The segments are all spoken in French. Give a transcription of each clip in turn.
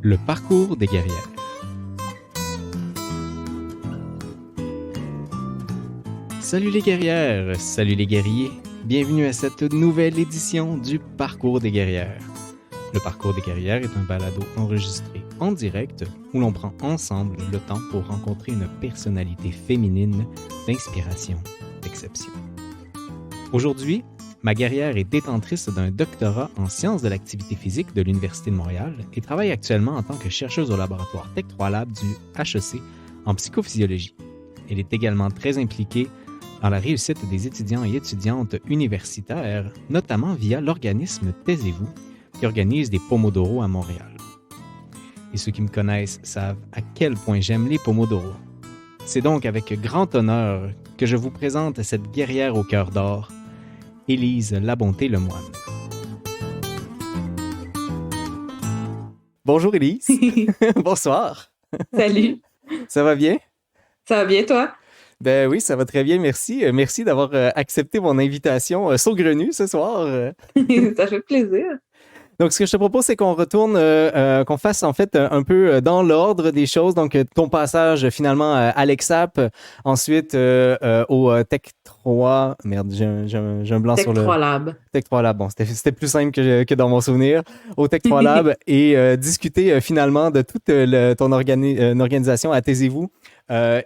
Le parcours des guerrières. Salut les guerrières, salut les guerriers, bienvenue à cette nouvelle édition du Parcours des guerrières. Le Parcours des guerrières est un balado enregistré en direct où l'on prend ensemble le temps pour rencontrer une personnalité féminine d'inspiration, d'exception. Aujourd'hui, ma guerrière est détentrice d'un doctorat en sciences de l'activité physique de l'Université de Montréal et travaille actuellement en tant que chercheuse au laboratoire Tech 3 Lab du HEC en psychophysiologie. Elle est également très impliquée dans la réussite des étudiants et étudiantes universitaires, notamment via l'organisme Taisez-vous, qui organise des Pomodoro à Montréal. Et ceux qui me connaissent savent à quel point j'aime les Pomodoro. C'est donc avec grand honneur que je vous présente cette guerrière au cœur d'or, Élise Labonté-Lemoine. Bonjour Élise. Bonsoir. Salut. Ça va bien? Ça va bien, toi? Ben oui, ça va très bien, merci. Merci d'avoir accepté mon invitation saugrenue ce soir. Ça fait plaisir. Donc, ce que je te propose, c'est qu'on retourne, qu'on fasse en fait un peu dans l'ordre des choses. Donc, ton passage finalement à l'EXAP, ensuite au Tech 3. Merde, j'ai un blanc Tech sur le... 3 Lab. Tech 3 Lab, bon, c'était plus simple que dans mon souvenir. Au Tech 3 Lab et discuter finalement de toute ton organisation à Taisez-vous. À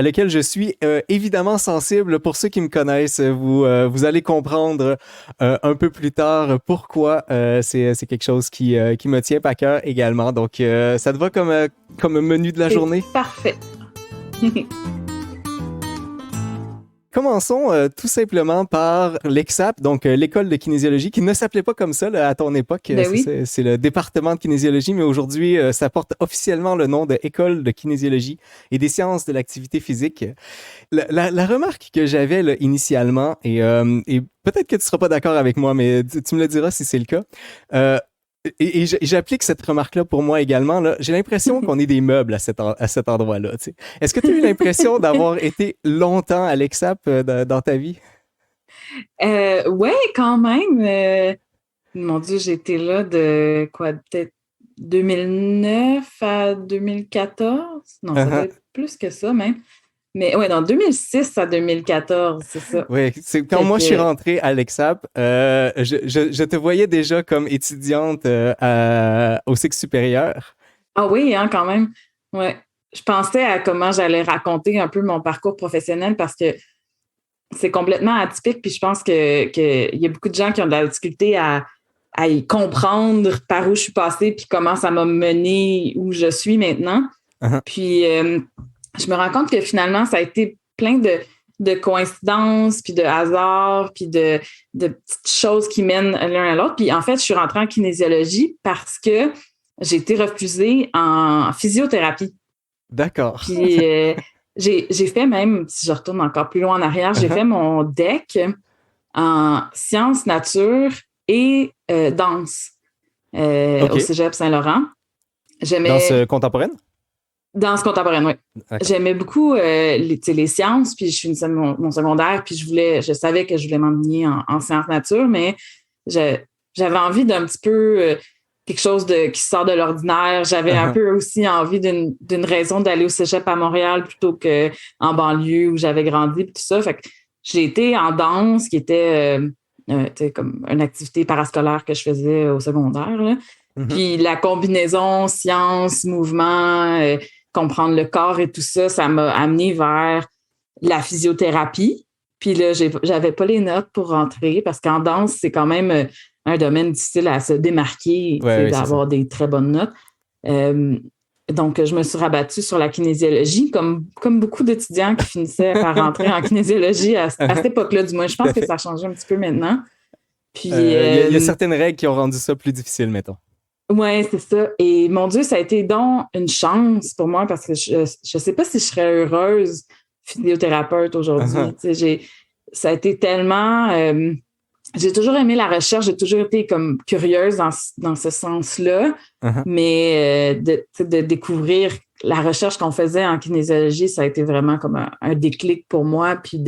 laquelle je suis évidemment sensible. Pour ceux qui me connaissent, vous allez comprendre un peu plus tard pourquoi c'est quelque chose qui me tient à cœur également. Donc, ça te va comme menu de la journée? Parfait. Commençons tout simplement par l'EXAP, donc l'école de kinésiologie, qui ne s'appelait pas comme ça là, à ton époque. Ben oui. C'est le département de kinésiologie, mais aujourd'hui, ça porte officiellement le nom de École de kinésiologie et des sciences de l'activité physique. La remarque que j'avais là, initialement, et peut-être que tu ne seras pas d'accord avec moi, mais tu me le diras si c'est le cas, et j'applique cette remarque-là pour moi également. Là, j'ai l'impression qu'on est des meubles à cet endroit-là. Tu sais. Est-ce que tu as eu l'impression d'avoir été longtemps à l'EXAP dans ta vie? Ouais, quand même. Mon Dieu, j'ai été là de quoi, peut-être 2009 à 2014? Non, ça doit être plus que ça même. Mais ouais, dans 2006 à 2014, c'est ça. Oui, c'est quand moi je suis rentré à l'EXAP, je te voyais déjà comme étudiante au cycle supérieur. Ah oui, hein, quand même. Ouais. Je pensais à comment j'allais raconter un peu mon parcours professionnel parce que c'est complètement atypique, puis je pense que y a beaucoup de gens qui ont de la difficulté à y comprendre par où je suis passée, puis comment ça m'a mené où je suis maintenant. Uh-huh. Puis je me rends compte que finalement, ça a été plein de coïncidences, puis de hasards, puis de petites choses qui mènent l'un à l'autre. Puis en fait, je suis rentrée en kinésiologie parce que j'ai été refusée en physiothérapie. D'accord. Puis j'ai fait même, si je retourne encore plus loin en arrière, j'ai fait mon DEC en sciences, nature et danse au Cégep Saint-Laurent. Danse contemporaine? Danse contemporaine, oui. Okay. J'aimais beaucoup les sciences, puis je finissais mon secondaire, puis je savais que je voulais m'enligner en sciences nature, mais j'avais envie d'un petit peu quelque chose qui sort de l'ordinaire. J'avais un peu aussi envie d'une raison d'aller au Cégep à Montréal plutôt qu'en banlieue où j'avais grandi, puis tout ça. Fait que j'ai été en danse, qui était comme une activité parascolaire que je faisais au secondaire, là. Puis la combinaison science, mouvement, comprendre le corps et tout ça, ça m'a amené vers la physiothérapie. Puis là, j'avais pas les notes pour rentrer parce qu'en danse, c'est quand même un domaine difficile à se démarquer, d'avoir des très bonnes notes. Donc, je me suis rabattue sur la kinésiologie, comme beaucoup d'étudiants qui finissaient par rentrer en kinésiologie à cette époque-là, du moins. Je pense que ça a changé un petit peu maintenant. Puis il y a certaines règles qui ont rendu ça plus difficile, mettons. Oui, c'est ça. Et mon Dieu, ça a été donc une chance pour moi parce que je ne sais pas si je serais heureuse physiothérapeute aujourd'hui. Ça a été tellement... j'ai toujours aimé la recherche, j'ai toujours été comme curieuse dans ce sens-là, mais de découvrir la recherche qu'on faisait en kinésiologie, ça a été vraiment comme un déclic pour moi. Puis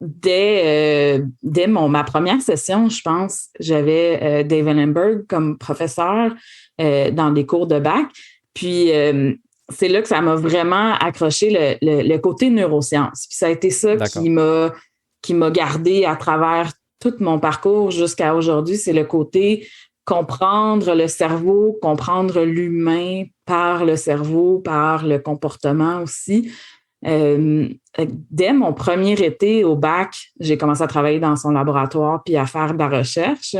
dès ma première session, je pense, j'avais Dave Ellenberg comme professeur dans des cours de bac. Puis, c'est là que ça m'a vraiment accroché le côté neurosciences. Puis ça a été ça qui m'a gardé à travers tout mon parcours jusqu'à aujourd'hui. C'est le côté comprendre le cerveau, comprendre l'humain par le cerveau, par le comportement aussi. Dès mon premier été au bac, j'ai commencé à travailler dans son laboratoire puis à faire de la recherche.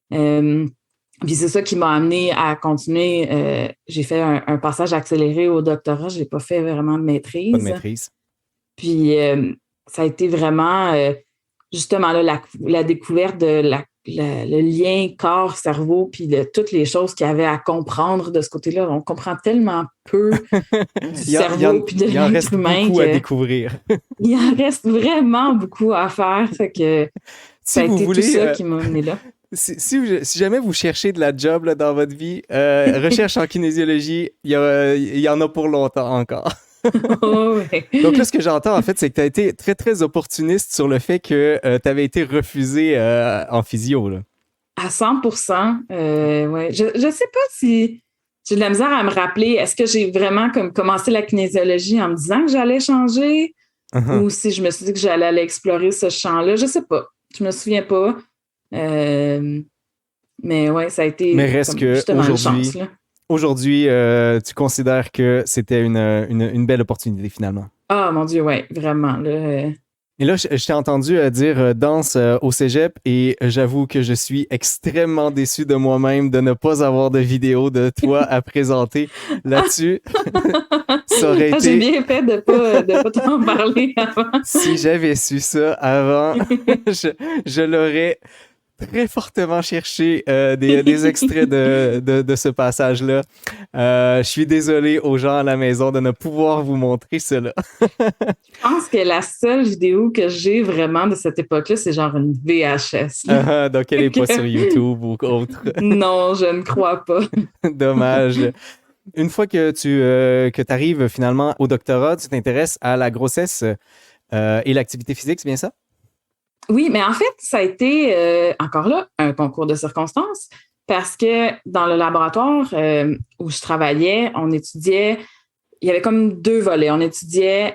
Puis c'est ça qui m'a amené à continuer. J'ai fait un passage accéléré au doctorat. Je n'ai pas fait vraiment de maîtrise. Pas de maîtrise. Puis ça a été vraiment justement là, la découverte de le lien corps-cerveau puis de toutes les choses qu'il y avait à comprendre de ce côté-là. On comprend tellement peu du cerveau puis de l'être humain. Il en reste beaucoup à découvrir. Il en reste vraiment beaucoup à faire. Fait que ça a été tout ça qui m'a amené là. Si jamais vous cherchez de la job là, dans votre vie, recherche en kinésiologie, il y en a pour longtemps encore. Oh, ouais. Donc là, ce que j'entends, en fait, c'est que tu as été très, très opportuniste sur le fait que tu avais été refusé en physio. Là. À 100%. Ouais. Je sais pas si j'ai de la misère à me rappeler. Est-ce que j'ai vraiment comme commencé la kinésiologie en me disant que j'allais changer ou si je me suis dit que j'allais aller explorer ce champ-là? Je sais pas. Je me souviens pas. Mais ouais, ça a été justement une chance, là. Aujourd'hui, tu considères que c'était une belle opportunité finalement? Ah, mon Dieu, ouais, vraiment. Là, Et là, je t'ai entendu dire danse au cégep et j'avoue que je suis extrêmement déçu de moi-même de ne pas avoir de vidéo de toi à présenter là-dessus. Ça aurait été... J'ai bien fait de pas t'en parler avant. Si j'avais su ça avant, je l'aurais très fortement cherché des extraits de ce passage-là. Je suis désolé aux gens à la maison de ne pouvoir vous montrer cela. Je pense que la seule vidéo que j'ai vraiment de cette époque-là, c'est genre une VHS. Donc, elle n'est pas sur YouTube ou autre. Non, je ne crois pas. Dommage. Une fois que tu arrives finalement au doctorat, tu t'intéresses à la grossesse et l'activité physique, c'est bien ça? Oui, mais en fait, ça a été, encore là, un concours de circonstances parce que dans le laboratoire où je travaillais, on étudiait, il y avait comme deux volets. On étudiait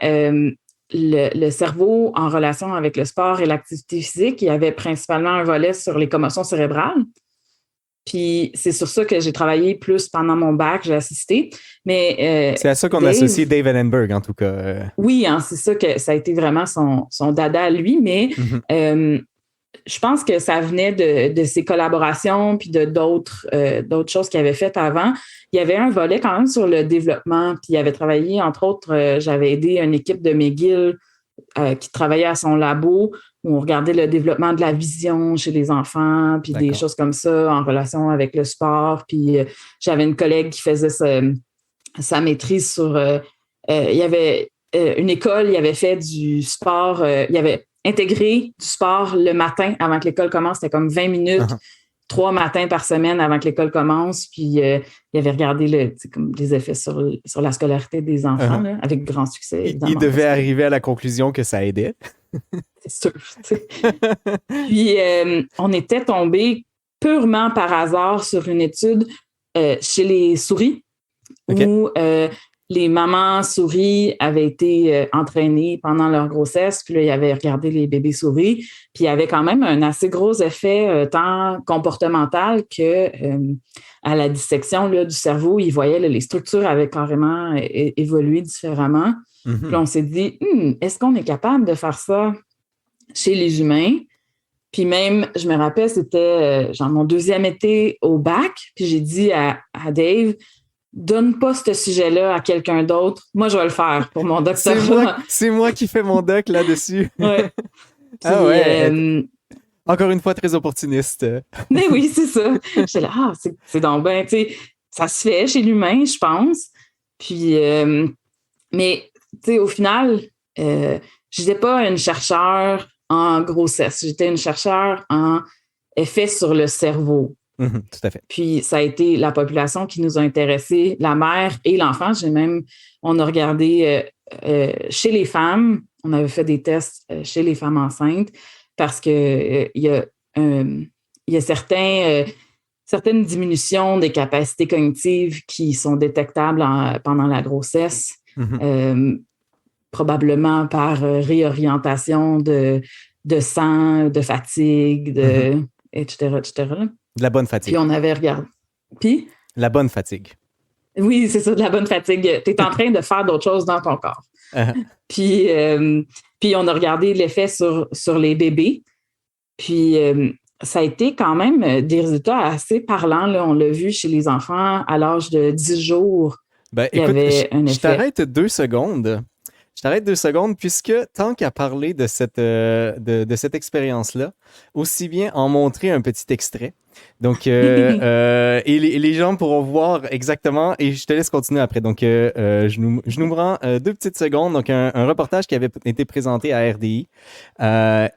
le cerveau en relation avec le sport et l'activité physique. Il y avait principalement un volet sur les commotions cérébrales. Puis c'est sur ça que j'ai travaillé plus pendant mon bac, j'ai assisté. Mais c'est à ça qu'on associe Dave Ellenberg, en tout cas. Oui, hein, c'est ça que ça a été vraiment son dada à lui, mais je pense que ça venait de ses collaborations puis de d'autres choses qu'il avait faites avant. Il y avait un volet quand même sur le développement, puis il avait travaillé, entre autres, j'avais aidé une équipe de McGill qui travaillait à son labo où on regardait le développement de la vision chez les enfants, puis des choses comme ça en relation avec le sport. Puis j'avais une collègue qui faisait sa maîtrise sur... il y avait une école, il avait fait du sport, il avait intégré du sport le matin avant que l'école commence. C'était comme 20 minutes, 3 matins par semaine avant que l'école commence. Puis il avait regardé comme les effets sur la scolarité des enfants, là, avec grand succès. Il devait arriver à la conclusion que ça aidait. C'est sûr. Puis on était tombé purement par hasard sur une étude chez les souris où les mamans souris avaient été entraînées pendant leur grossesse, puis là, ils avaient regardé les bébés souris, puis il y avait quand même un assez gros effet tant comportemental que à la dissection là, du cerveau, ils voyaient là, les structures avaient carrément évolué différemment. Puis on s'est dit, est-ce qu'on est capable de faire ça chez les humains? Puis même, je me rappelle, c'était genre mon 2e été au bac, puis j'ai dit à Dave, donne pas ce sujet-là à quelqu'un d'autre. Moi, je vais le faire pour mon doctorat. C'est moi qui fais mon doc là-dessus. Ouais. Puis, encore une fois, très opportuniste. Mais oui, c'est ça. J'étais là, c'est donc bien, tu sais, ça se fait chez l'humain, je pense. Puis, mais, tu sais, au final, je n'étais pas une chercheure en grossesse. J'étais une chercheure en effet sur le cerveau. Tout à fait. Puis, ça a été la population qui nous a intéressés, la mère et l'enfant. On a regardé chez les femmes, on avait fait des tests chez les femmes enceintes parce que il y a certains certaines diminutions des capacités cognitives qui sont détectables pendant la grossesse, probablement par réorientation de sang, de fatigue, etc., etc. De la bonne fatigue. Puis on avait regardé. Puis? La bonne fatigue. Oui, c'est ça, de la bonne fatigue. Tu es en train de faire d'autres choses dans ton corps. Puis on a regardé l'effet sur les bébés. Puis ça a été quand même des résultats assez parlants. Là. On l'a vu chez les enfants à l'âge de 10 jours. Ben, écoute, je t'arrête 2 secondes. Je t'arrête 2 secondes puisque tant qu'à parler de cette expérience-là, aussi bien en montrer un petit extrait. Donc, et les gens pourront voir exactement, et je te laisse continuer après. Donc, je nous prends 2 petites secondes. Donc, un reportage qui avait été présenté à RDI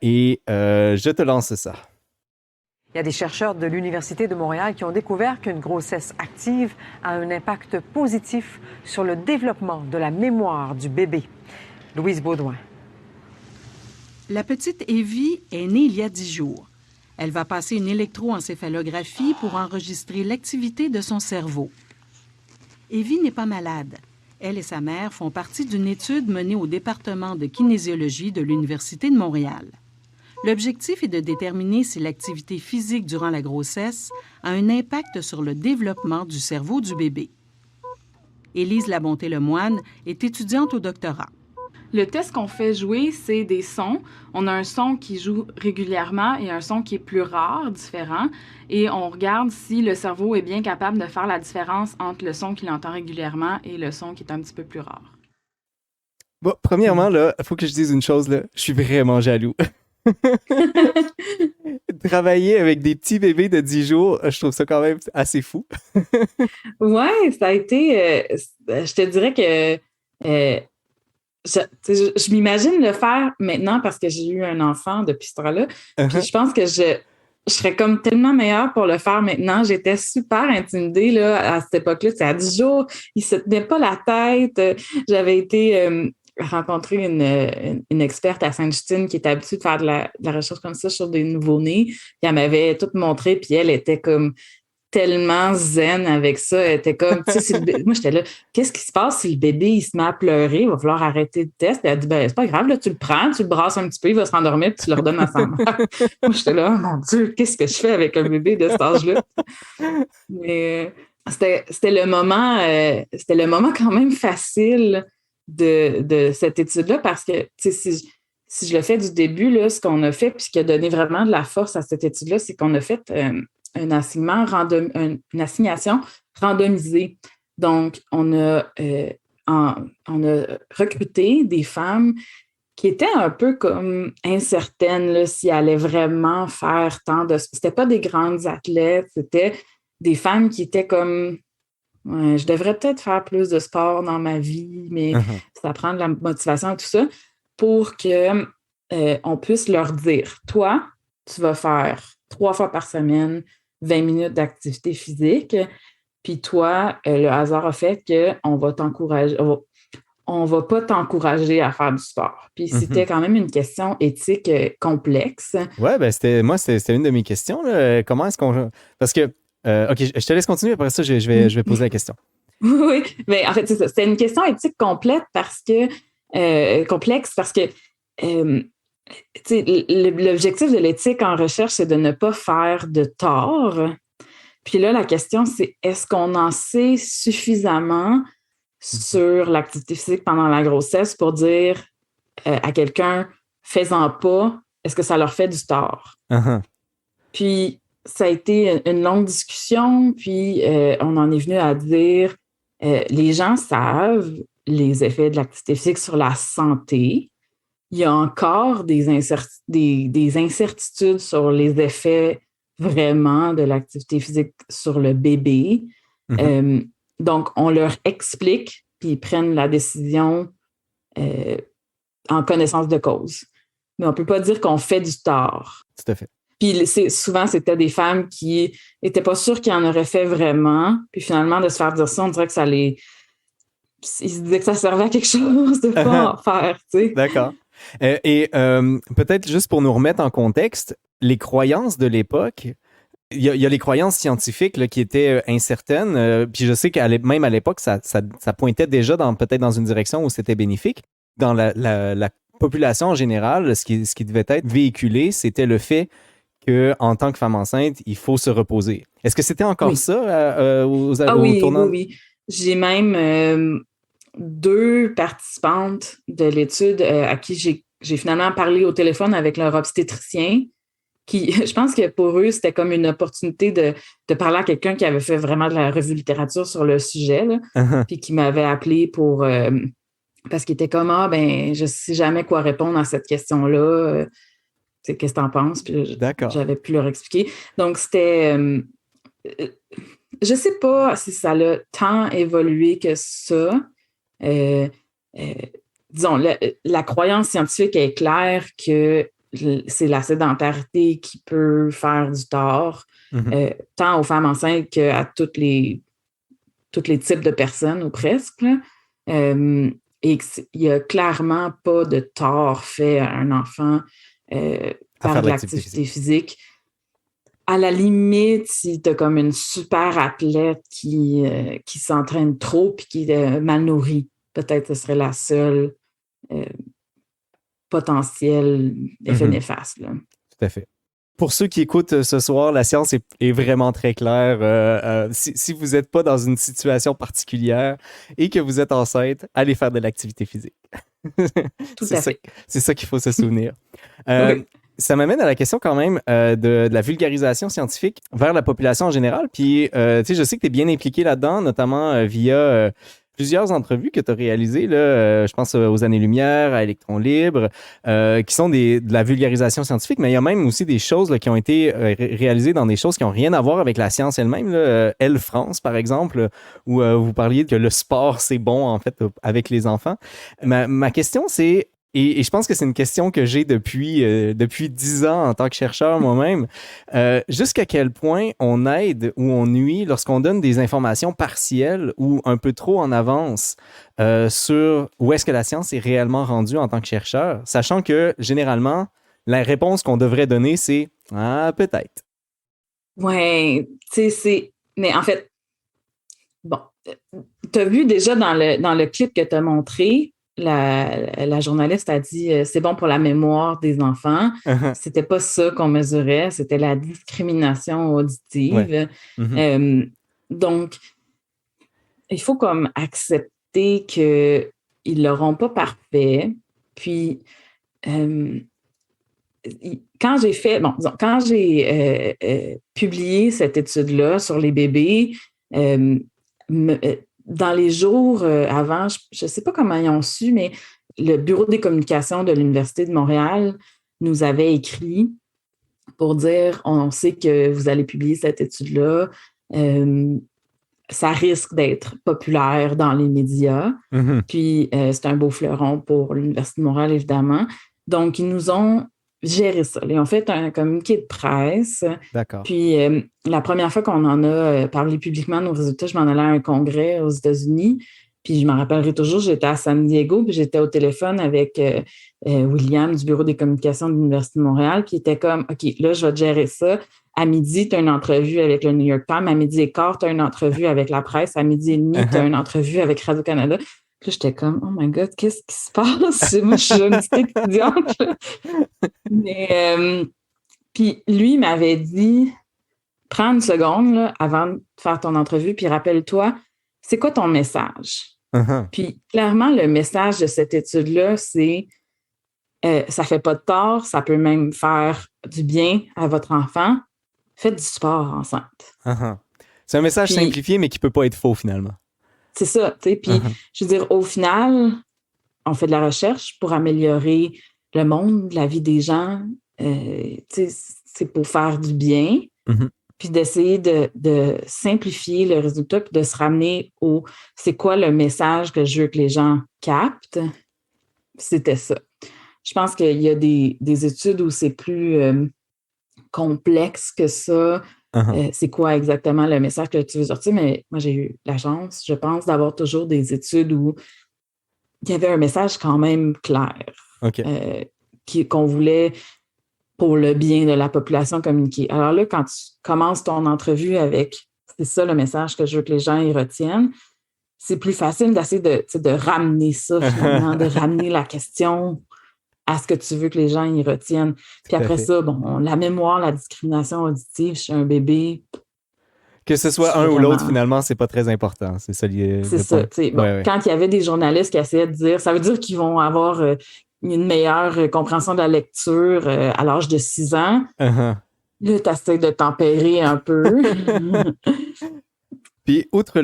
et je te lance ça. Il y a des chercheurs de l'Université de Montréal qui ont découvert qu'une grossesse active a un impact positif sur le développement de la mémoire du bébé. Louise Baudouin. La petite Evie est née il y a 10 jours. Elle va passer une électroencéphalographie pour enregistrer l'activité de son cerveau. Evie n'est pas malade. Elle et sa mère font partie d'une étude menée au département de kinésiologie de l'Université de Montréal. L'objectif est de déterminer si l'activité physique durant la grossesse a un impact sur le développement du cerveau du bébé. Élise Labonté-Lemoine est étudiante au doctorat. Le test qu'on fait jouer, c'est des sons. On a un son qui joue régulièrement et un son qui est plus rare, différent. Et on regarde si le cerveau est bien capable de faire la différence entre le son qu'il entend régulièrement et le son qui est un petit peu plus rare. Bon, premièrement, là, il faut que je dise une chose, là. Je suis vraiment jaloux. Travailler avec des petits bébés de 10 jours, je trouve ça quand même assez fou. Ouais, ça a été... je te dirais que... je m'imagine le faire maintenant parce que j'ai eu un enfant depuis ce temps-là. Puis je pense que je serais comme tellement meilleure pour le faire maintenant. J'étais super intimidée là, à cette époque-là. C'est à 10 jours, il ne se tenait pas la tête. J'avais été... rencontrer une experte à Sainte-Justine qui était habituée de faire de la recherche comme ça sur des nouveau-nés. Puis elle m'avait tout montré, puis elle était comme tellement zen avec ça. Elle était comme, tu sais, moi j'étais là, qu'est-ce qui se passe si le bébé il se met à pleurer? Il va falloir arrêter le test. Puis elle a dit, ben c'est pas grave, là, tu le prends, tu le brasses un petit peu, il va se rendormir, puis tu le redonnes à sa mère. Moi j'étais là, oh mon Dieu, qu'est-ce que je fais avec un bébé de cet âge-là? Mais c'était le moment quand même facile de cette étude-là, parce que si je le fais du début, là, ce qu'on a fait, puis ce qui a donné vraiment de la force à cette étude-là, c'est qu'on a fait une assignation randomisée. Donc, on a recruté des femmes qui étaient un peu comme incertaines là, si elles allaient vraiment faire tant de... C'était pas des grandes athlètes, c'était des femmes qui étaient comme... Ouais, je devrais peut-être faire plus de sport dans ma vie, mais ça prend de la motivation et tout ça pour que on puisse leur dire, toi, tu vas faire 3 fois par semaine 20 minutes d'activité physique, puis toi, le hasard a fait qu'on va t'encourager, on va pas t'encourager à faire du sport. Puis c'était quand même une question éthique complexe. Ouais, ben c'était une de mes questions. Là. Comment est-ce qu'on... Parce que OK, je te laisse continuer, après ça, je vais poser la question. Oui, mais en fait, c'est ça. C'était une question éthique complexe parce que l'objectif de l'éthique en recherche, c'est de ne pas faire de tort. Puis là, la question, c'est est-ce qu'on en sait suffisamment sur l'activité physique pendant la grossesse pour dire à quelqu'un, fais-en pas, est-ce que ça leur fait du tort? Puis, ça a été une longue discussion, puis on en est venu à dire les gens savent les effets de l'activité physique sur la santé. Il y a encore des incertitudes sur les effets vraiment de l'activité physique sur le bébé. Donc, on leur explique, puis ils prennent la décision en connaissance de cause. Mais on ne peut pas dire qu'on fait du tort. Tout à fait. Puis souvent, c'était des femmes qui n'étaient pas sûres qu'ils en auraient fait vraiment. Puis finalement, de se faire dire ça, on dirait que ça les... Ils se disaient que ça servait à quelque chose de pas en faire, tu sais. D'accord. Et peut-être juste pour nous remettre en contexte, les croyances de l'époque Il y a les croyances scientifiques là, qui étaient incertaines. Puis je sais même à l'époque, ça pointait déjà peut-être dans une direction où c'était bénéfique. Dans la population en général, ce qui devait être véhiculé, c'était le fait qu'en tant que femme enceinte, il faut se reposer. Est-ce que c'était encore ça au tournant? Oui. J'ai même 2 participantes de l'étude à qui j'ai finalement parlé au téléphone avec leur obstétricien, qui, je pense que pour eux, c'était comme une opportunité de parler à quelqu'un qui avait fait vraiment de la revue littérature sur le sujet, là, puis qui m'avait appelé pour... parce qu'il était comme, je sais jamais quoi répondre à cette question-là. Qu'est-ce que t'en penses? Puis j'avais pu leur expliquer. Donc, c'était... je sais pas si ça a tant évolué que ça. Disons, la croyance scientifique est claire que c'est la sédentarité qui peut faire du tort, tant aux femmes enceintes qu'à tous les types de personnes, ou presque. Et qu'il n'y a clairement pas de tort fait à un enfant par de l'activité physique. À la limite, si tu as comme une super athlète qui s'entraîne trop et qui est mal nourrie, peut-être que ce serait la seule potentiel effet néfaste. Là. Tout à fait. Pour ceux qui écoutent ce soir, la science est vraiment très claire. Si vous n'êtes pas dans une situation particulière et que vous êtes enceinte, allez faire de l'activité physique. C'est ça qu'il faut se souvenir. Oui. Ça m'amène à la question quand même de la vulgarisation scientifique vers la population en général. Puis, je sais que tu es bien impliqué là-dedans, notamment via plusieurs entrevues que tu as réalisées, là, je pense aux Années-Lumière, à Électrons libres, qui sont de la vulgarisation scientifique, mais il y a même aussi des choses là, qui ont été réalisées dans des choses qui n'ont rien à voir avec la science elle-même. Là. Elle France, par exemple, où vous parliez que le sport, c'est bon, en fait, avec les enfants. Ma question, c'est... Et je pense que c'est une question que j'ai depuis 10 ans en tant que chercheur moi-même. Jusqu'à quel point on aide ou on nuit lorsqu'on donne des informations partielles ou un peu trop en avance sur où est-ce que la science est réellement rendue en tant que chercheur, sachant que généralement, la réponse qu'on devrait donner, c'est « Ah, peut-être ». Oui, mais en fait, bon, tu as vu déjà dans le clip que tu as montré, la journaliste a dit c'est bon pour la mémoire des enfants. C'était pas ça qu'on mesurait, c'était la discrimination auditive. Ouais. Donc, il faut comme accepter qu'ils ne l'auront pas parfait. Puis, quand j'ai publié cette étude-là sur les bébés, dans les jours avant, je ne sais pas comment ils ont su, mais le Bureau des communications de l'Université de Montréal nous avait écrit pour dire on sait que vous allez publier cette étude-là. Ça risque d'être populaire dans les médias. Puis, c'est un beau fleuron pour l'Université de Montréal, évidemment. Donc, ils nous ont géré ça. Ils ont fait un communiqué de presse. D'accord. Puis, la première fois qu'on en a parlé publiquement de nos résultats, je m'en allais à un congrès aux États-Unis. Puis, je m'en rappellerai toujours, j'étais à San Diego, puis j'étais au téléphone avec William du Bureau des communications de l'Université de Montréal, qui était comme, OK, là, je vais te gérer ça. À midi, tu as une entrevue avec le New York Times. À midi et quart, tu as une entrevue avec la presse. À midi et demi, tu as une entrevue avec Radio-Canada. Puis là, j'étais comme, oh my God, qu'est-ce qui se passe? Moi, je suis une petite étudiante. Mais, puis lui m'avait dit, prends une seconde là, avant de faire ton entrevue, puis rappelle-toi, c'est quoi ton message? Puis clairement, le message de cette étude-là, c'est ça fait pas de tort, ça peut même faire du bien à votre enfant. Faites du sport enceinte. C'est un message simplifié, mais qui peut pas être faux finalement. C'est ça, tu sais. Puis, je veux dire, au final, on fait de la recherche pour améliorer le monde, la vie des gens. Tu sais, c'est pour faire du bien. Puis d'essayer de simplifier le résultat, puis de se ramener au c'est quoi le message que je veux que les gens captent. C'était ça. Je pense qu'il y a des études où c'est plus complexe que ça. C'est quoi exactement le message que tu veux sortir? Mais moi, j'ai eu la chance, je pense, d'avoir toujours des études où il y avait un message quand même clair. Qu'on voulait pour le bien de la population communiquée. Alors là, quand tu commences ton entrevue avec « c'est ça le message que je veux que les gens y retiennent », c'est plus facile d'essayer de ramener ça finalement, de ramener la question à ce que tu veux que les gens y retiennent. Puis après ça, bon, la mémoire, la discrimination auditive chez un bébé. Que ce soit un ou l'autre, finalement, c'est pas très important. C'est ça. C'est ça. Bon, quand il y avait des journalistes qui essayaient de dire, ça veut dire qu'ils vont avoir une meilleure compréhension de la lecture à l'âge de 6 ans. Uh-huh. Là, tu essaies de tempérer un peu. Puis, outre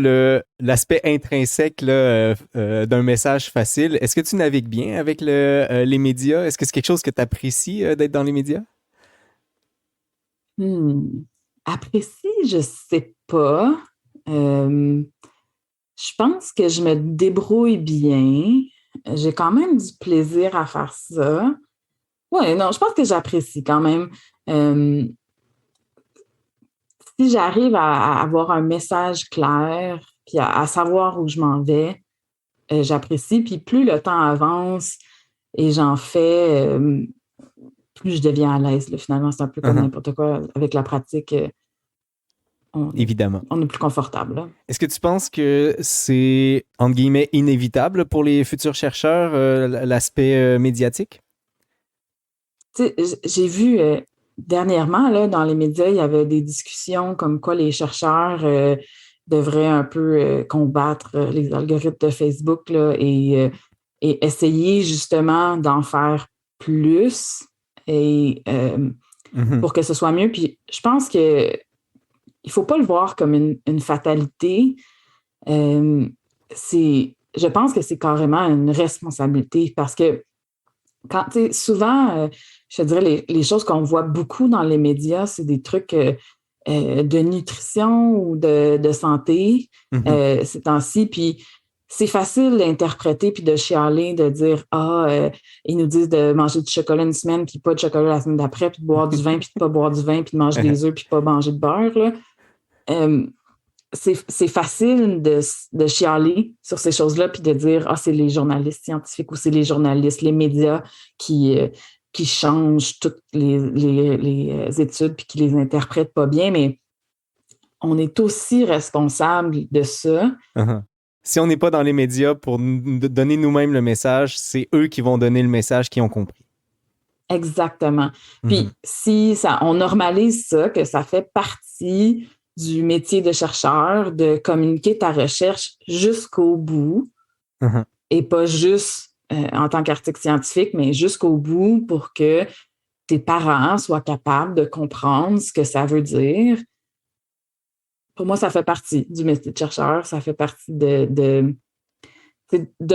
l'aspect intrinsèque là, d'un message facile, est-ce que tu navigues bien avec les médias? Est-ce que c'est quelque chose que tu apprécies d'être dans les médias? Apprécie, je sais pas. Je pense que je me débrouille bien. J'ai quand même du plaisir à faire ça. Oui, non, je pense que j'apprécie quand même. Si j'arrive à avoir un message clair, puis à savoir où je m'en vais, j'apprécie. Puis plus le temps avance et j'en fais, plus je deviens à l'aise. Là, finalement, c'est un peu comme n'importe quoi. Avec la pratique, évidemment, on est plus confortable. Là. Est-ce que tu penses que c'est, entre guillemets, inévitable pour les futurs chercheurs, l'aspect médiatique? Tu sais, j'ai vu... dernièrement, là, dans les médias, il y avait des discussions comme quoi les chercheurs devraient un peu combattre les algorithmes de Facebook là, et essayer justement d'en faire plus et pour que ce soit mieux. Puis je pense que il ne faut pas le voir comme une fatalité. Je pense que c'est carrément une responsabilité parce que souvent, je te dirais, les choses qu'on voit beaucoup dans les médias, c'est des trucs de nutrition ou de santé ces temps-ci. Puis c'est facile d'interpréter puis de chialer, de dire « ils nous disent de manger du chocolat une semaine puis pas de chocolat la semaine d'après, puis de boire du vin puis de pas boire du vin puis de manger des œufs puis de pas manger de beurre. » C'est facile de chialer sur ces choses-là puis de dire c'est les journalistes scientifiques ou c'est les journalistes, les médias qui changent toutes les études puis qui les interprètent pas bien, mais on est aussi responsable de ça. Uh-huh. Si on n'est pas dans les médias pour donner nous-mêmes le message, c'est eux qui vont donner le message qu'ils ont compris. Exactement. Puis si on normalise ça, que ça fait partie du métier de chercheur, de communiquer ta recherche jusqu'au bout et pas juste en tant qu'article scientifique, mais jusqu'au bout pour que tes parents soient capables de comprendre ce que ça veut dire. Pour moi, ça fait partie du métier de chercheur. Ça fait partie de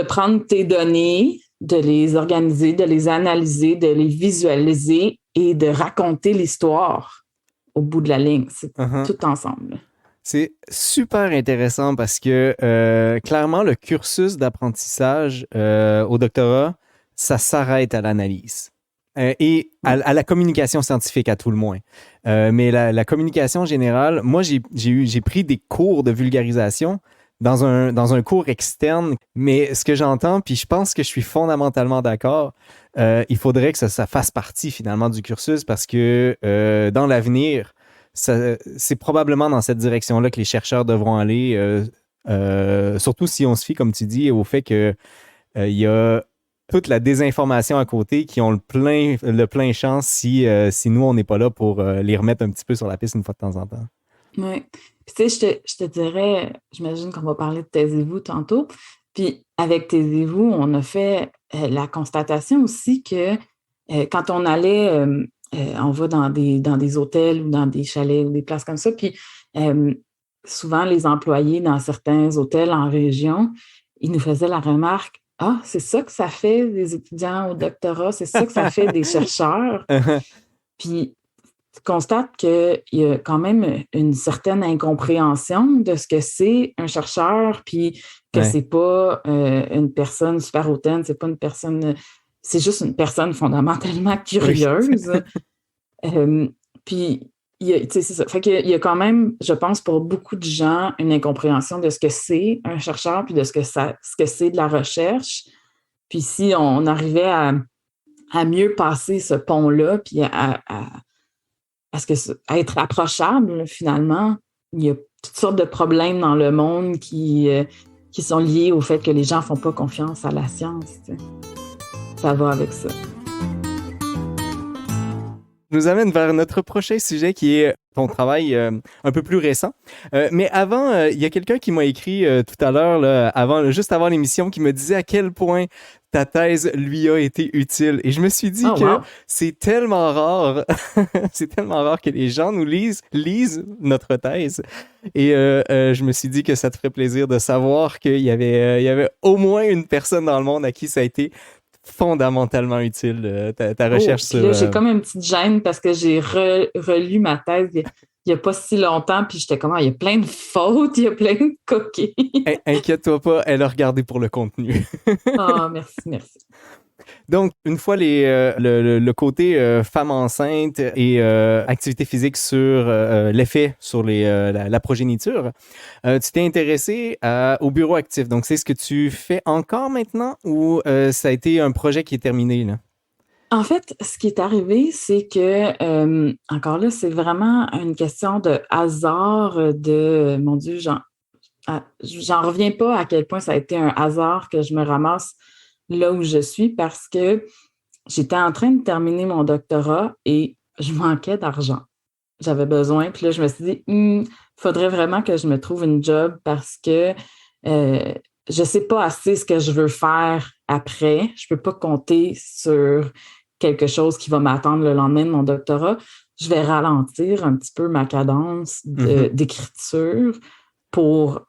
prendre tes données, de les organiser, de les analyser, de les visualiser et de raconter l'histoire au bout de la ligne. C'est tout ensemble. C'est super intéressant parce que clairement, le cursus d'apprentissage au doctorat, ça s'arrête à l'analyse et à la communication scientifique à tout le moins. Mais la communication générale, moi, j'ai pris des cours de vulgarisation dans un cours externe, mais ce que j'entends, puis je pense que je suis fondamentalement d'accord, il faudrait que ça fasse partie finalement du cursus parce que dans l'avenir, c'est probablement dans cette direction-là que les chercheurs devront aller, surtout si on se fie, comme tu dis, au fait qu'il y a toute la désinformation à côté qui ont le plein champ si nous, on n'est pas là pour les remettre un petit peu sur la piste une fois de temps en temps. Oui. Puis tu sais, je te dirais, j'imagine qu'on va parler de Taisez-vous tantôt. Puis avec Taisez-vous, on a fait la constatation aussi que quand on allait, on va dans des hôtels ou dans des chalets ou des places comme ça, puis souvent les employés dans certains hôtels en région, ils nous faisaient la remarque « Ah, c'est ça que ça fait des étudiants au doctorat, c'est ça que ça fait des chercheurs. » Puis tu constates qu'il y a quand même une certaine incompréhension de ce que c'est un chercheur, puis que c'est pas une personne super hautaine, c'est pas une personne, c'est juste une personne fondamentalement curieuse. Puis, c'est ça. Fait qu'il y a quand même, je pense, pour beaucoup de gens, une incompréhension de ce que c'est un chercheur, puis de ce que c'est de la recherche. Puis si on arrivait à à mieux passer ce pont-là, puis à être approchable, finalement. Il y a toutes sortes de problèmes dans le monde qui sont liés au fait que les gens ne font pas confiance à la science. Tu sais. Ça va avec ça. Nous amène vers notre prochain sujet qui est ton travail un peu plus récent. Mais avant, il y a quelqu'un qui m'a écrit tout à l'heure, là, juste avant l'émission, qui me disait à quel point ta thèse lui a été utile. Et je me suis dit que c'est tellement rare, c'est tellement rare que les gens nous lisent notre thèse. Et je me suis dit que ça te ferait plaisir de savoir qu'il y avait au moins une personne dans le monde à qui ça a été fondamentalement utile, ta recherche sur... Là, j'ai comme une petite gêne parce que j'ai relu ma thèse il n'y a pas si longtemps, puis j'étais comme, il y a plein de fautes, il y a plein de coquilles. Inquiète-toi pas, elle a regardé pour le contenu. Merci. Donc, une fois le côté femme enceinte et activité physique sur l'effet sur la progéniture, tu t'es intéressé au bureau actif. Donc, c'est ce que tu fais encore maintenant ou ça a été un projet qui est terminé, là? En fait, ce qui est arrivé, c'est que, encore là, c'est vraiment une question de hasard, mon Dieu, j'en reviens pas à quel point ça a été un hasard que je me ramasse là où je suis parce que j'étais en train de terminer mon doctorat et je manquais d'argent. J'avais besoin. Puis là, je me suis dit, il faudrait vraiment que je me trouve une job parce que je sais pas assez ce que je veux faire après. Je peux pas compter sur quelque chose qui va m'attendre le lendemain de mon doctorat. Je vais ralentir un petit peu ma cadence d'écriture pour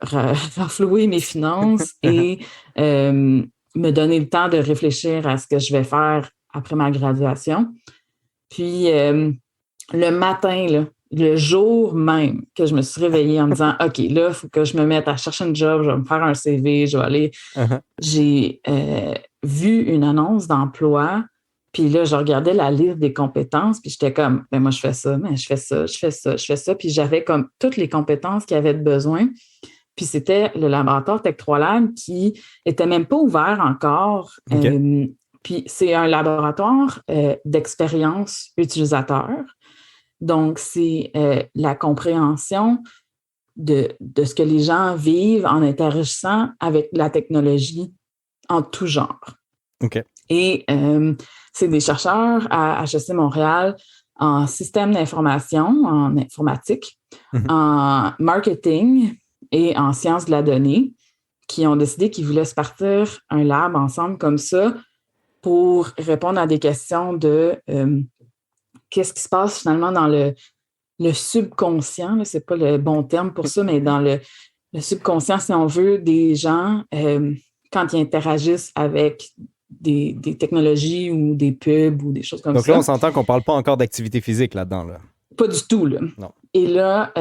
renflouer mes finances et me donner le temps de réfléchir à ce que je vais faire après ma graduation. Puis, le matin, là, le jour même que je me suis réveillée en me disant « OK, là, il faut que je me mette à chercher un job, je vais me faire un CV, je vais aller... » J'ai vu une annonce d'emploi, puis là, je regardais la liste des compétences, puis j'étais comme « moi, je fais ça, mais je fais ça. » Puis j'avais comme toutes les compétences qu'il y avait de besoin. Puis c'était le laboratoire Tech 3 Lab qui était même pas ouvert encore. Okay. Puis c'est un laboratoire d'expérience utilisateur. Donc, c'est la compréhension de ce que les gens vivent en interagissant avec la technologie en tout genre. Okay. Et c'est des chercheurs à HEC Montréal en système d'information, en informatique, en marketing et en sciences de la donnée qui ont décidé qu'ils voulaient se partir un lab ensemble comme ça pour répondre à des questions de qu'est-ce qui se passe finalement dans le subconscient, ce n'est pas le bon terme pour ça, mais dans le subconscient, si on veut, des gens quand ils interagissent avec des technologies ou des pubs ou des choses comme ça. Donc là, on s'entend qu'on ne parle pas encore d'activité physique là-dedans. Là. Pas du tout. Là. Non. Et là,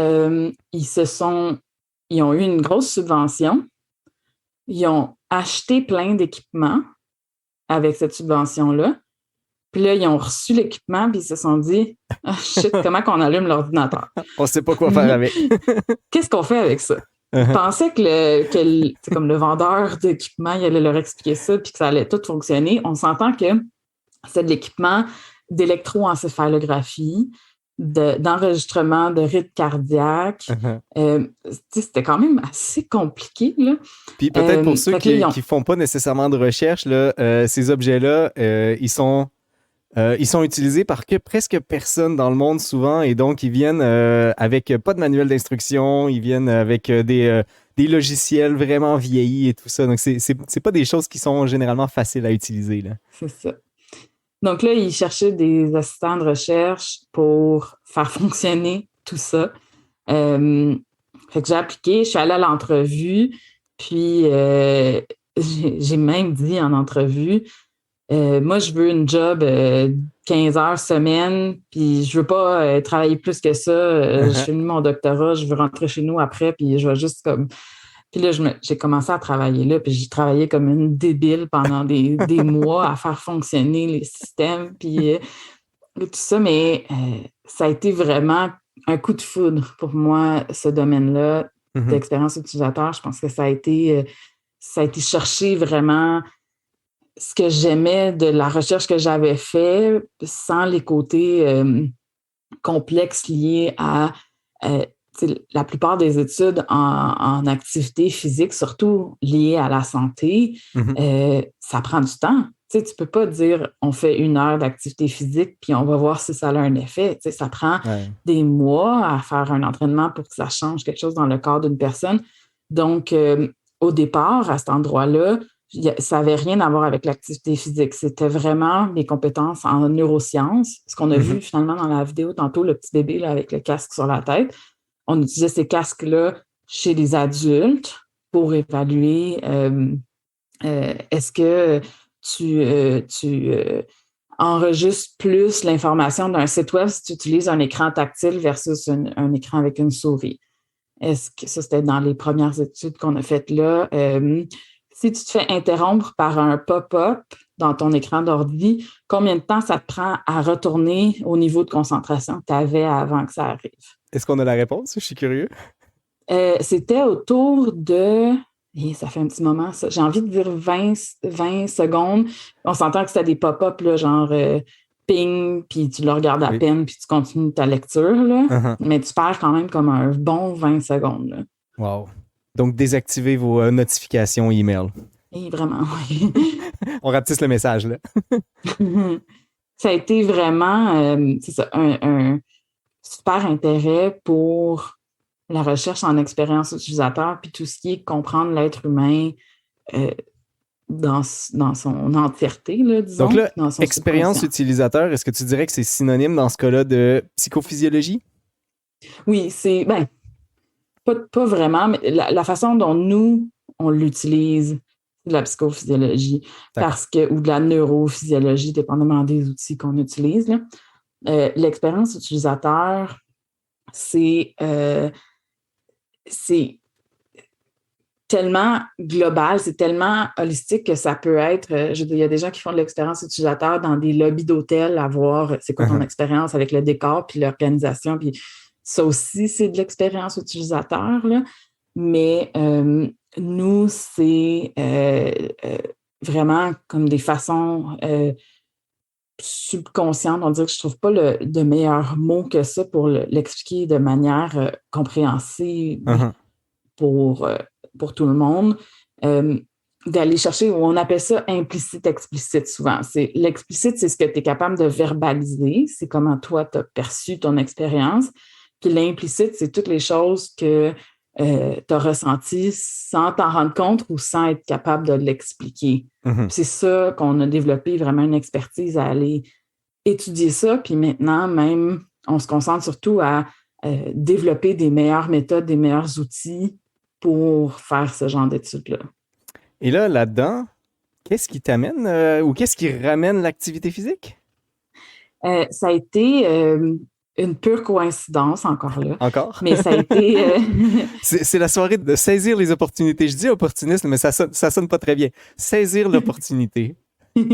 ils ont eu une grosse subvention. Ils ont acheté plein d'équipements avec cette subvention-là. Puis là, ils ont reçu l'équipement puis ils se sont dit « Ah, shit, comment qu'on allume l'ordinateur? » On ne sait pas quoi faire avec. Qu'est-ce qu'on fait avec ça? Ils pensaient que comme le vendeur d'équipement, il allait leur expliquer ça puis que ça allait tout fonctionner. On s'entend que c'est de l'équipement d'électroencéphalographie, d'enregistrement de rythme cardiaque. C'était quand même assez compliqué. Là. Puis peut-être pour ceux qui ne font pas nécessairement de recherche, là, ces objets-là, ils sont utilisés par presque personne dans le monde souvent et donc ils viennent avec pas de manuel d'instruction, ils viennent avec des logiciels vraiment vieillis et tout ça. Donc c'est pas des choses qui sont généralement faciles à utiliser. Là. C'est ça. Donc là, ils cherchaient des assistants de recherche pour faire fonctionner tout ça. Fait que j'ai appliqué, je suis allée à l'entrevue, puis j'ai même dit en entrevue, moi, je veux une job 15 heures semaine, puis je veux pas travailler plus que ça. Je finis mon doctorat, je veux rentrer chez nous après, puis je vais juste comme... Puis là, j'ai commencé à travailler là, puis j'ai travaillé comme une débile pendant des mois à faire fonctionner les systèmes, puis tout ça, mais ça a été vraiment un coup de foudre pour moi, ce domaine-là d'expérience utilisateur. Je pense que ça a été chercher vraiment ce que j'aimais de la recherche que j'avais fait, sans les côtés complexes liés à la plupart des études en activité physique, surtout liées à la santé, ça prend du temps. Tu ne peux pas dire on fait 1 heure d'activité physique puis on va voir si ça a un effet. Ça prend des mois à faire un entraînement pour que ça change quelque chose dans le corps d'une personne. Donc, au départ, à cet endroit-là, ça n'avait rien à voir avec l'activité physique. C'était vraiment mes compétences en neurosciences. Ce qu'on a vu finalement dans la vidéo tantôt, le petit bébé là, avec le casque sur la tête. On utilisait ces casques-là chez les adultes pour évaluer est-ce que tu enregistres plus l'information d'un site web si tu utilises un écran tactile versus un écran avec une souris. Est-ce que ça, c'était dans les premières études qu'on a faites là. Si tu te fais interrompre par un pop-up dans ton écran d'ordi, combien de temps ça te prend à retourner au niveau de concentration que tu avais avant que ça arrive? Est-ce qu'on a la réponse? Je suis curieux. C'était autour de... ça fait un petit moment, ça. J'ai envie de dire 20 secondes. On s'entend que c'était des pop-up, là, genre ping, puis tu le regardes à peine, puis tu continues ta lecture. Là. Mais tu perds quand même comme un bon 20 secondes. Là. Wow. Donc, désactivez vos notifications email. Et vraiment, oui. On rapetisse le message, là. Ça a été vraiment c'est ça, un super intérêt pour la recherche en expérience utilisateur, puis tout ce qui est comprendre l'être humain dans son entièreté, là, disons. Donc là, dans son expérience utilisateur, est-ce que tu dirais que c'est synonyme dans ce cas-là de psychophysiologie? Oui, c'est... pas vraiment, mais la façon dont nous, on l'utilise, c'est de la psychophysiologie ou de la neurophysiologie, dépendamment des outils qu'on utilise. Là. L'expérience utilisateur, c'est tellement global, c'est tellement holistique que ça peut être... il y a des gens qui font de l'expérience utilisateur dans des lobbies d'hôtels à voir c'est quoi ton expérience avec le décor puis l'organisation, puis ça aussi, c'est de l'expérience utilisateur, là. Mais nous, c'est vraiment comme des façons subconscientes. On dirait que je ne trouve pas de meilleur mot que ça pour l'expliquer de manière compréhensible pour tout le monde. D'aller chercher, on appelle ça implicite-explicite souvent. L'explicite, c'est ce que tu es capable de verbaliser, c'est comment toi, tu as perçu ton expérience. Puis l'implicite, c'est toutes les choses que tu as ressenties sans t'en rendre compte ou sans être capable de l'expliquer. C'est ça qu'on a développé vraiment une expertise à aller étudier ça. Puis maintenant, même, on se concentre surtout à développer des meilleures méthodes, des meilleurs outils pour faire ce genre d'études-là. Et là-dedans, qu'est-ce qui t'amène ou qu'est-ce qui ramène l'activité physique? Ça a été une pure coïncidence, encore là. Encore? Mais ça a été... C'est la soirée de saisir les opportunités. Je dis opportuniste, mais ça sonne pas très bien. Saisir l'opportunité. Parce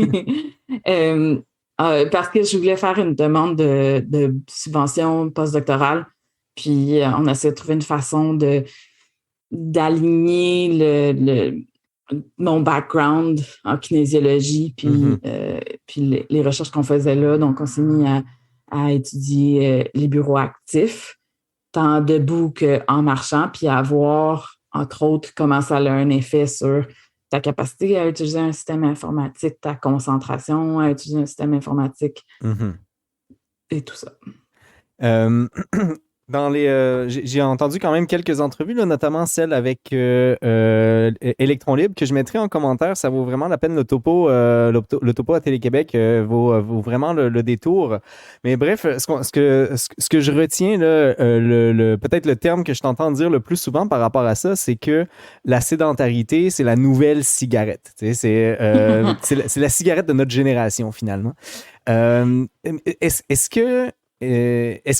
que je voulais faire une demande de subvention postdoctorale, puis on essaie de trouver une façon d'aligner mon background en kinésiologie, puis les recherches qu'on faisait là. Donc, on s'est mis à étudier les bureaux actifs, tant debout qu'en marchant, puis à voir, entre autres, comment ça a un effet sur ta capacité à utiliser un système informatique, ta concentration à utiliser un système informatique, et tout ça. J'ai entendu quand même quelques entrevues, là, notamment celle avec Électron Libre, que je mettrai en commentaire. Ça vaut vraiment la peine. Le topo à Télé-Québec vaut vraiment le détour. Mais bref, ce que je retiens, là, peut-être le terme que je t'entends dire le plus souvent par rapport à ça, c'est que la sédentarité, c'est la nouvelle cigarette. Tu sais, c'est la cigarette de notre génération, finalement. Est-ce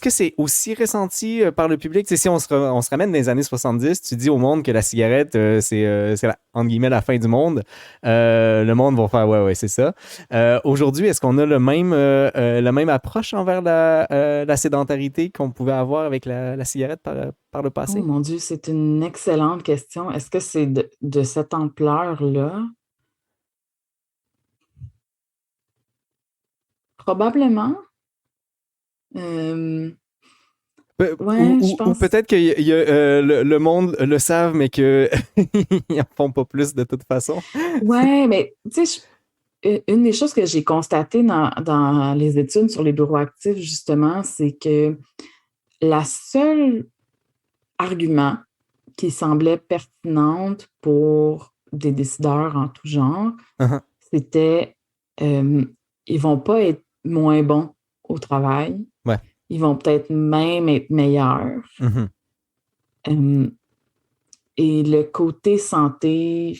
que c'est aussi ressenti par le public? T'sais, si on se ramène dans les années 70, tu dis au monde que la cigarette, c'est entre guillemets la fin du monde. Le monde va faire ouais, c'est ça. Aujourd'hui, est-ce qu'on a la même approche envers la sédentarité qu'on pouvait avoir avec la cigarette par le passé? Oh mon Dieu, c'est une excellente question. Est-ce que c'est de cette ampleur-là? Probablement. Ouais, je Ou pense. peut-être que le monde le savent, mais qu'ils n'en font pas plus de toute façon. Ouais, mais tu sais, une des choses que j'ai constatées dans les études sur les bureaux actifs, justement, c'est que la seule argument qui semblait pertinente pour des décideurs en tout genre, Uh-huh. c'était ils vont pas être moins bons au travail. Ouais. Ils vont peut-être même être meilleurs. Mhm. Et le côté santé,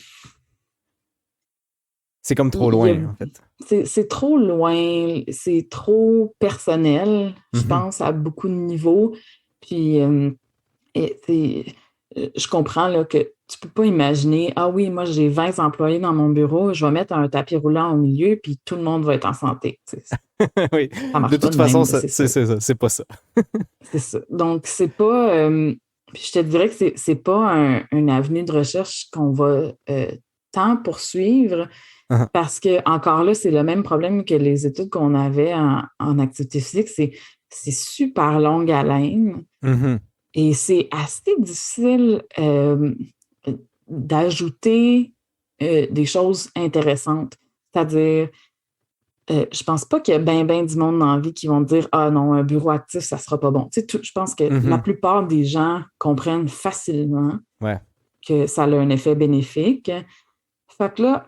C'est comme trop il y a- loin, en fait. c'est trop loin, c'est trop personnel, je Mhm. pense, à beaucoup de niveaux. Puis, je comprends là, que tu peux pas imaginer, ah oui, moi j'ai 20 employés dans mon bureau, je vais mettre un tapis roulant au milieu, puis tout le monde va être en santé. Oui. Ça marche De pas toute de même, façon, là, c'est ça. C'est pas ça. C'est ça. Donc, c'est pas. Puis je te dirais que c'est pas une avenue de recherche qu'on va tant poursuivre Uh-huh. parce que, encore là, c'est le même problème que les études qu'on avait en activité physique. C'est super longue haleine Mhm. et c'est assez difficile d'ajouter des choses intéressantes. C'est-à-dire, je pense pas qu'il y a bien du monde dans la vie qui vont dire ah non, un bureau actif, ça sera pas bon. Tu sais, je pense que la Mhm. plupart des gens comprennent facilement Ouais. que ça a un effet bénéfique. Fait que là,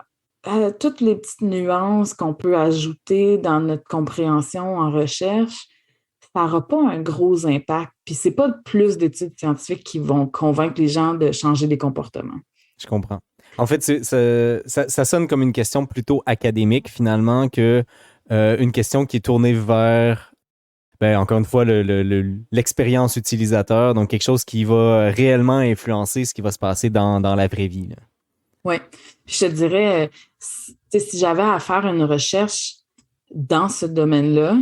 toutes les petites nuances qu'on peut ajouter dans notre compréhension en recherche, ça n'aura pas un gros impact. Puis c'est pas plus d'études scientifiques qui vont convaincre les gens de changer des comportements. Je comprends. En fait, ça sonne comme une question plutôt académique, finalement, que une question qui est tournée vers, encore une fois, l'expérience utilisateur, donc quelque chose qui va réellement influencer ce qui va se passer dans la vraie vie. Oui. Je te dirais, si j'avais à faire une recherche dans ce domaine-là,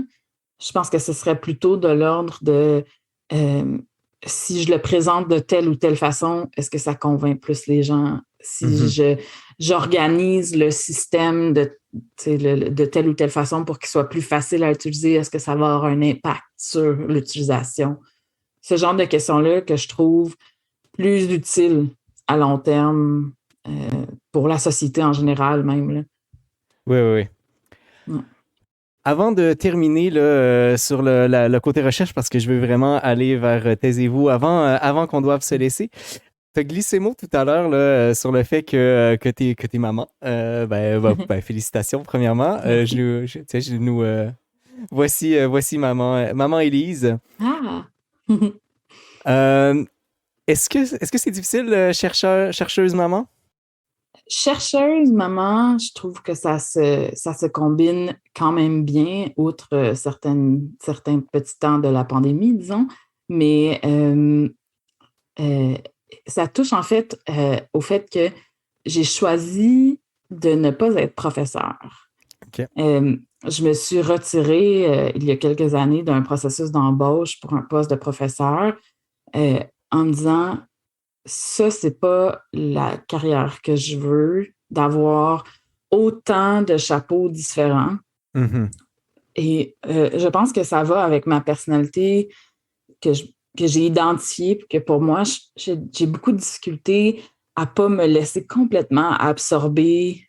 je pense que ce serait plutôt de l'ordre de si je le présente de telle ou telle façon, est-ce que ça convainc plus les gens? Si j'organise le système de telle ou telle façon pour qu'il soit plus facile à utiliser, est-ce que ça va avoir un impact sur l'utilisation? Ce genre de questions-là que je trouve plus utile à long terme pour la société en général même. Là. Oui, oui, oui. Ouais. Avant de terminer là, sur le côté recherche, parce que je veux vraiment aller vers taisez-vous avant qu'on doive se laisser. Tu as glissé mot tout à l'heure là, sur le fait que t'es maman. Félicitations, premièrement. Voici maman Élise. Ah! Est-ce que c'est difficile, chercheuse maman? Chercheuse, maman, je trouve que ça se combine quand même bien, outre certains petits temps de la pandémie, disons. Mais ça touche en fait au fait que j'ai choisi de ne pas être professeure. Okay. Je me suis retirée il y a quelques années d'un processus d'embauche pour un poste de professeur en me disant ça, c'est pas la carrière que je veux, d'avoir autant de chapeaux différents. Mm-hmm. Et je pense que ça va avec ma personnalité que j'ai identifiée, puis que pour moi, j'ai beaucoup de difficultés à pas me laisser complètement absorber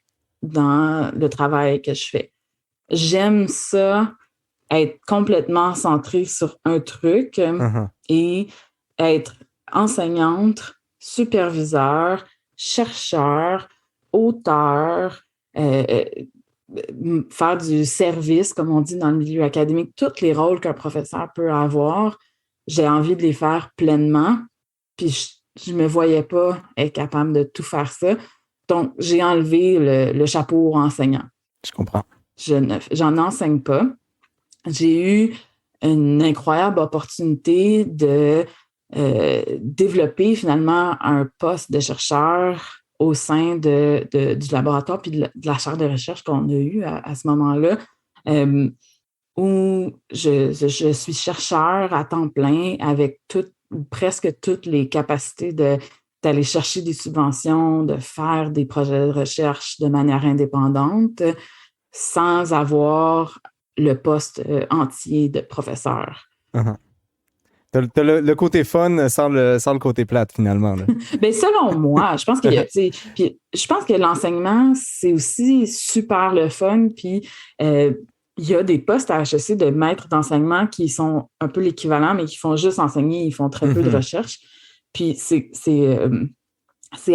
dans le travail que je fais. J'aime ça, être complètement centrée sur un truc et être enseignante, superviseur, chercheur, auteur, faire du service, comme on dit dans le milieu académique, tous les rôles qu'un professeur peut avoir, j'ai envie de les faire pleinement. Puis je ne me voyais pas être capable de tout faire ça. Donc, j'ai enlevé le chapeau enseignant. Je comprends. J'en enseigne pas. J'ai eu une incroyable opportunité de développer finalement un poste de chercheur au sein du laboratoire puis de la chaire de recherche qu'on a eue à ce moment-là, où je suis chercheur à temps plein avec presque toutes les capacités d'aller chercher des subventions, de faire des projets de recherche de manière indépendante, sans avoir le poste entier de professeur. Uh-huh. T'as le côté fun sans le côté plate, finalement. Là. Bien, selon moi, je pense que, puis je pense que l'enseignement, c'est aussi super le fun. Puis, il y a des postes à HEC de maîtres d'enseignement qui sont un peu l'équivalent, mais qui font juste enseigner, ils font très peu de recherche. Puis, c'est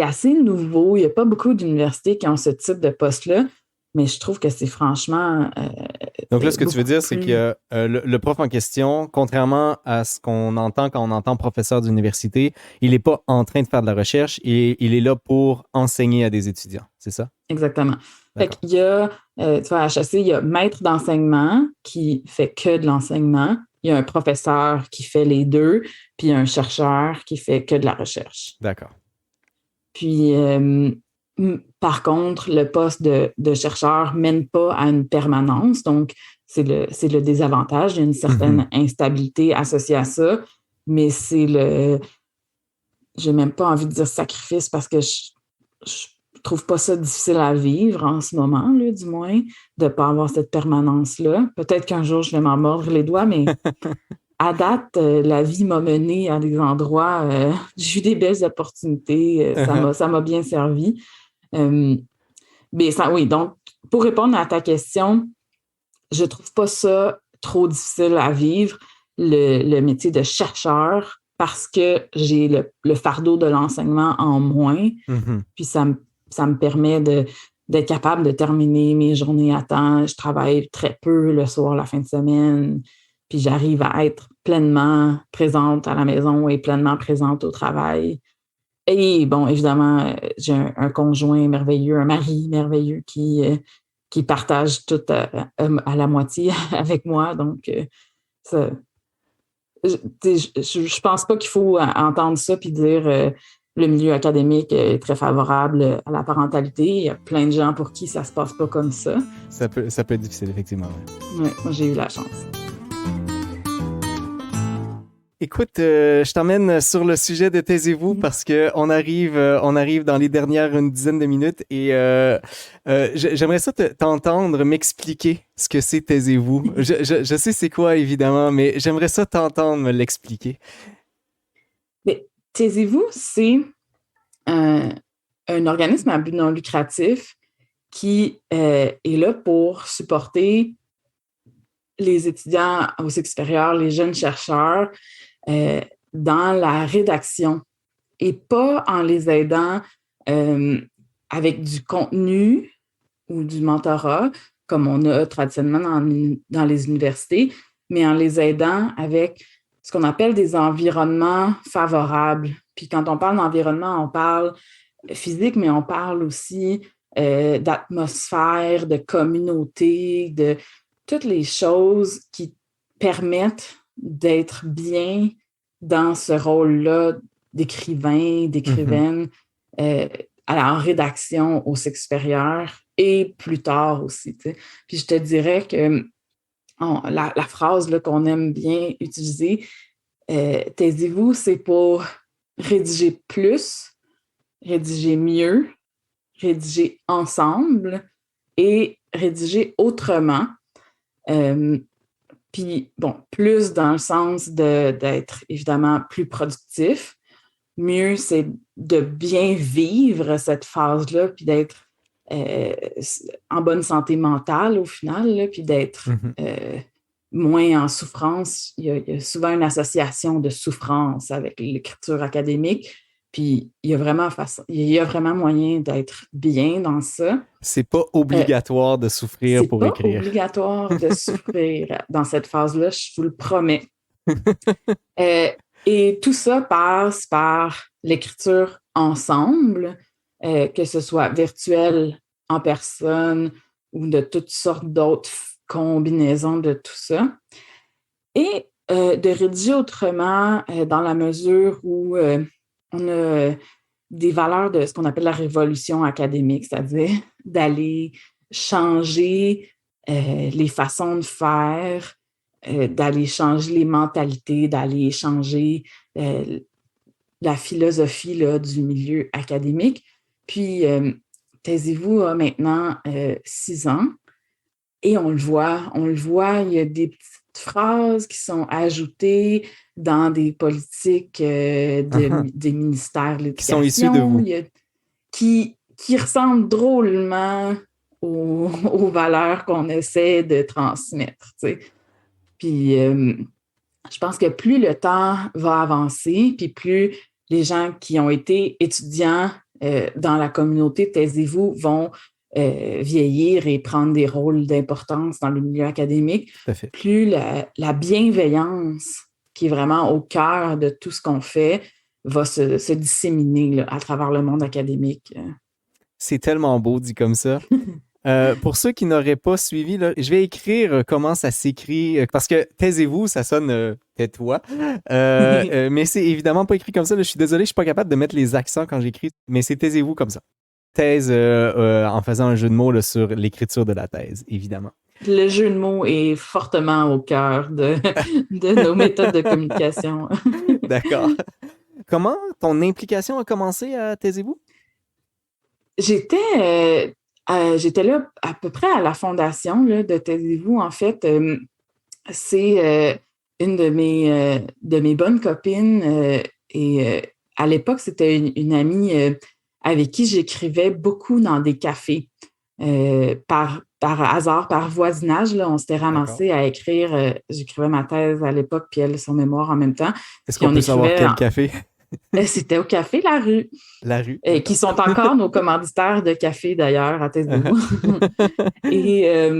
assez nouveau. Il n'y a pas beaucoup d'universités qui ont ce type de poste-là, mais je trouve que c'est franchement... Donc là, ce que tu veux dire, c'est que le prof en question, contrairement à ce qu'on entend quand on entend professeur d'université, il n'est pas en train de faire de la recherche, il est là pour enseigner à des étudiants, c'est ça? Exactement. Fait qu'il y a, tu vois, à HEC, il y a maître d'enseignement qui fait que de l'enseignement, il y a un professeur qui fait les deux, puis il y a un chercheur qui fait que de la recherche. D'accord. Puis, par contre, le poste de chercheur ne mène pas à une permanence, donc c'est le désavantage. Il y a une certaine instabilité associée à ça, mais c'est j'ai même pas envie de dire sacrifice parce que je trouve pas ça difficile à vivre en ce moment, là, du moins, de ne pas avoir cette permanence-là. Peut-être qu'un jour, je vais m'en mordre les doigts, mais à date, la vie m'a menée à des endroits, j'ai eu des belles opportunités, ça m'a bien servi. Mais oui, donc, pour répondre à ta question, je trouve pas ça trop difficile à vivre, le métier de chercheur, parce que j'ai le fardeau de l'enseignement en moins, puis ça me permet d'être capable de terminer mes journées à temps. Je travaille très peu le soir, la fin de semaine, puis j'arrive à être pleinement présente à la maison et pleinement présente au travail. Et bon, évidemment, j'ai un conjoint merveilleux, un mari merveilleux qui partage tout à la moitié avec moi. Donc, je pense pas qu'il faut entendre ça puis dire le milieu académique est très favorable à la parentalité. Il y a plein de gens pour qui ça se passe pas comme ça. Ça peut être difficile, effectivement. Oui, moi, j'ai eu la chance. Écoute, je t'emmène sur le sujet de Taisez-vous parce que on arrive dans les dernières une dizaine de minutes et j'aimerais ça t'entendre m'expliquer ce que c'est Taisez-vous. Je sais c'est quoi évidemment, mais j'aimerais ça t'entendre me l'expliquer. Mais Taisez-vous, c'est un organisme à but non lucratif qui est là pour supporter les étudiants au cycle supérieur, les jeunes chercheurs, dans la rédaction et pas en les aidant avec du contenu ou du mentorat, comme on a traditionnellement dans les universités, mais en les aidant avec ce qu'on appelle des environnements favorables. Puis quand on parle d'environnement, on parle physique, mais on parle aussi d'atmosphère, de communauté, de toutes les choses qui permettent d'être bien dans ce rôle-là d'écrivain, d'écrivaine, en rédaction au cycle supérieur et plus tard aussi. T'sais. Puis je te dirais que la phrase là, qu'on aime bien utiliser, taisez-vous, c'est pour rédiger plus, rédiger mieux, rédiger ensemble et rédiger autrement. Puis, bon, plus dans le sens d'être évidemment plus productif. Mieux, c'est de bien vivre cette phase-là, puis d'être en bonne santé mentale au final, là, puis d'être moins en souffrance. Il y a souvent une association de souffrance avec l'écriture académique. Puis, il y a vraiment moyen d'être bien dans ça. C'est pas obligatoire de souffrir pour écrire. C'est pas obligatoire de souffrir dans cette phase-là, je vous le promets. Et tout ça passe par l'écriture ensemble, que ce soit virtuel, en personne ou de toutes sortes d'autres combinaisons de tout ça. Et de rédiger autrement dans la mesure où on a des valeurs de ce qu'on appelle la révolution académique, c'est-à-dire d'aller changer les façons de faire, d'aller changer les mentalités, d'aller changer la philosophie là, du milieu académique. Puis, Taisez-vous a maintenant 6 ans Et on le voit, il y a des petites phrases qui sont ajoutées dans des politiques des ministères de Qui sont issus de l'éducation, vous. qui ressemblent drôlement aux valeurs qu'on essaie de transmettre, tu sais. Puis je pense que plus le temps va avancer, puis plus les gens qui ont été étudiants dans la communauté Taisez-vous vont vieillir et prendre des rôles d'importance dans le milieu académique, Tout à fait. plus la bienveillance qui est vraiment au cœur de tout ce qu'on fait va se disséminer là, à travers le monde académique. C'est tellement beau dit comme ça. Pour ceux qui n'auraient pas suivi, là, je vais écrire comment ça s'écrit, parce que taisez-vous, ça sonne tais-toi, mais c'est évidemment pas écrit comme ça. Là, je suis désolé, je suis pas capable de mettre les accents quand j'écris, mais c'est taisez-vous comme ça. Thèse en faisant un jeu de mots là, sur l'écriture de la thèse, évidemment. Le jeu de mots est fortement au cœur de nos méthodes de communication. D'accord. Comment ton implication a commencé à Taisez-vous? J'étais là à peu près à la fondation là, de Taisez-vous. En fait, c'est une de mes bonnes copines et à l'époque, c'était une amie avec qui j'écrivais beaucoup dans des cafés. Par hasard, par voisinage, là, on s'était ramassé à écrire. J'écrivais ma thèse à l'époque, puis elle, son mémoire en même temps. Est-ce qu'on peut savoir quel café? C'était au Café La Rue. La Rue. Qui sont encore nos commanditaires de café, d'ailleurs, à Taisez-vous. Et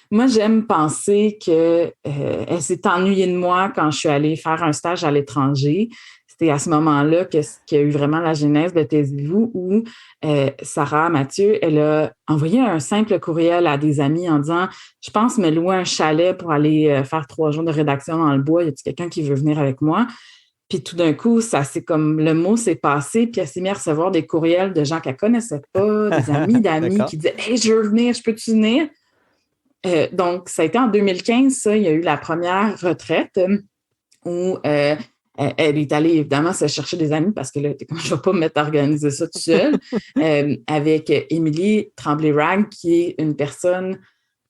moi, j'aime penser qu'elle s'est ennuyée de moi quand je suis allée faire un stage à l'étranger. C'était à ce moment-là qu'il y a eu vraiment la genèse de Taisez-vous où Sarah Mathieu, elle a envoyé un simple courriel à des amis en disant « Je pense me louer un chalet pour aller faire 3 jours de rédaction dans le bois. Y a-t-il quelqu'un qui veut venir avec moi? » Puis tout d'un coup, ça c'est comme le mot s'est passé, puis elle s'est mise à recevoir des courriels de gens qu'elle ne connaissait pas, des amis d'amis qui disaient « Hey, je veux venir, je peux-tu venir? » Donc, ça a été en 2015, ça, il y a eu la première retraite où elle est allée évidemment se chercher des amis parce que là, je ne vais pas me mettre à organiser ça tout seul, avec Émilie Tremblay-Ragg, qui est une personne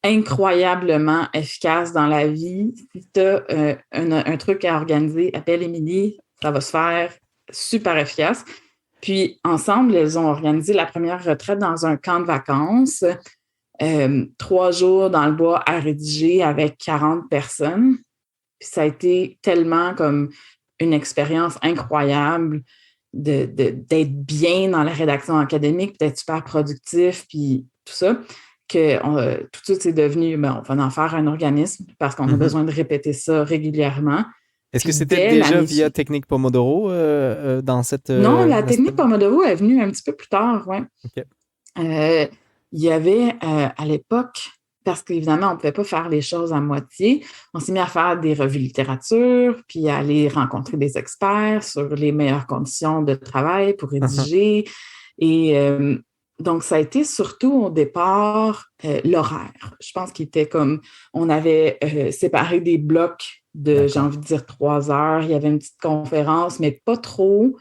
incroyablement efficace dans la vie. Si tu as un truc à organiser, appelle Émilie, ça va se faire super efficace. Puis ensemble, elles ont organisé la première retraite dans un camp de vacances, 3 jours dans le bois à rédiger avec 40 personnes. Puis ça a été tellement comme une expérience incroyable d'être bien dans la rédaction académique, d'être super productif, puis tout ça, que tout de suite, c'est devenu, on va en faire un organisme parce qu'on a besoin de répéter ça régulièrement. Est-ce que c'était déjà via technique Pomodoro dans cette... Non, la technique Pomodoro est venue un petit peu plus tard, oui. OK. Il y avait à l'époque, parce qu'évidemment, on ne pouvait pas faire les choses à moitié, on s'est mis à faire des revues littérature, puis à aller rencontrer des experts sur les meilleures conditions de travail pour rédiger. Et donc, ça a été surtout au départ l'horaire. Je pense qu'il était comme, on avait séparé des blocs de, j'ai envie de dire, 3 heures. Il y avait une petite conférence, mais pas trop.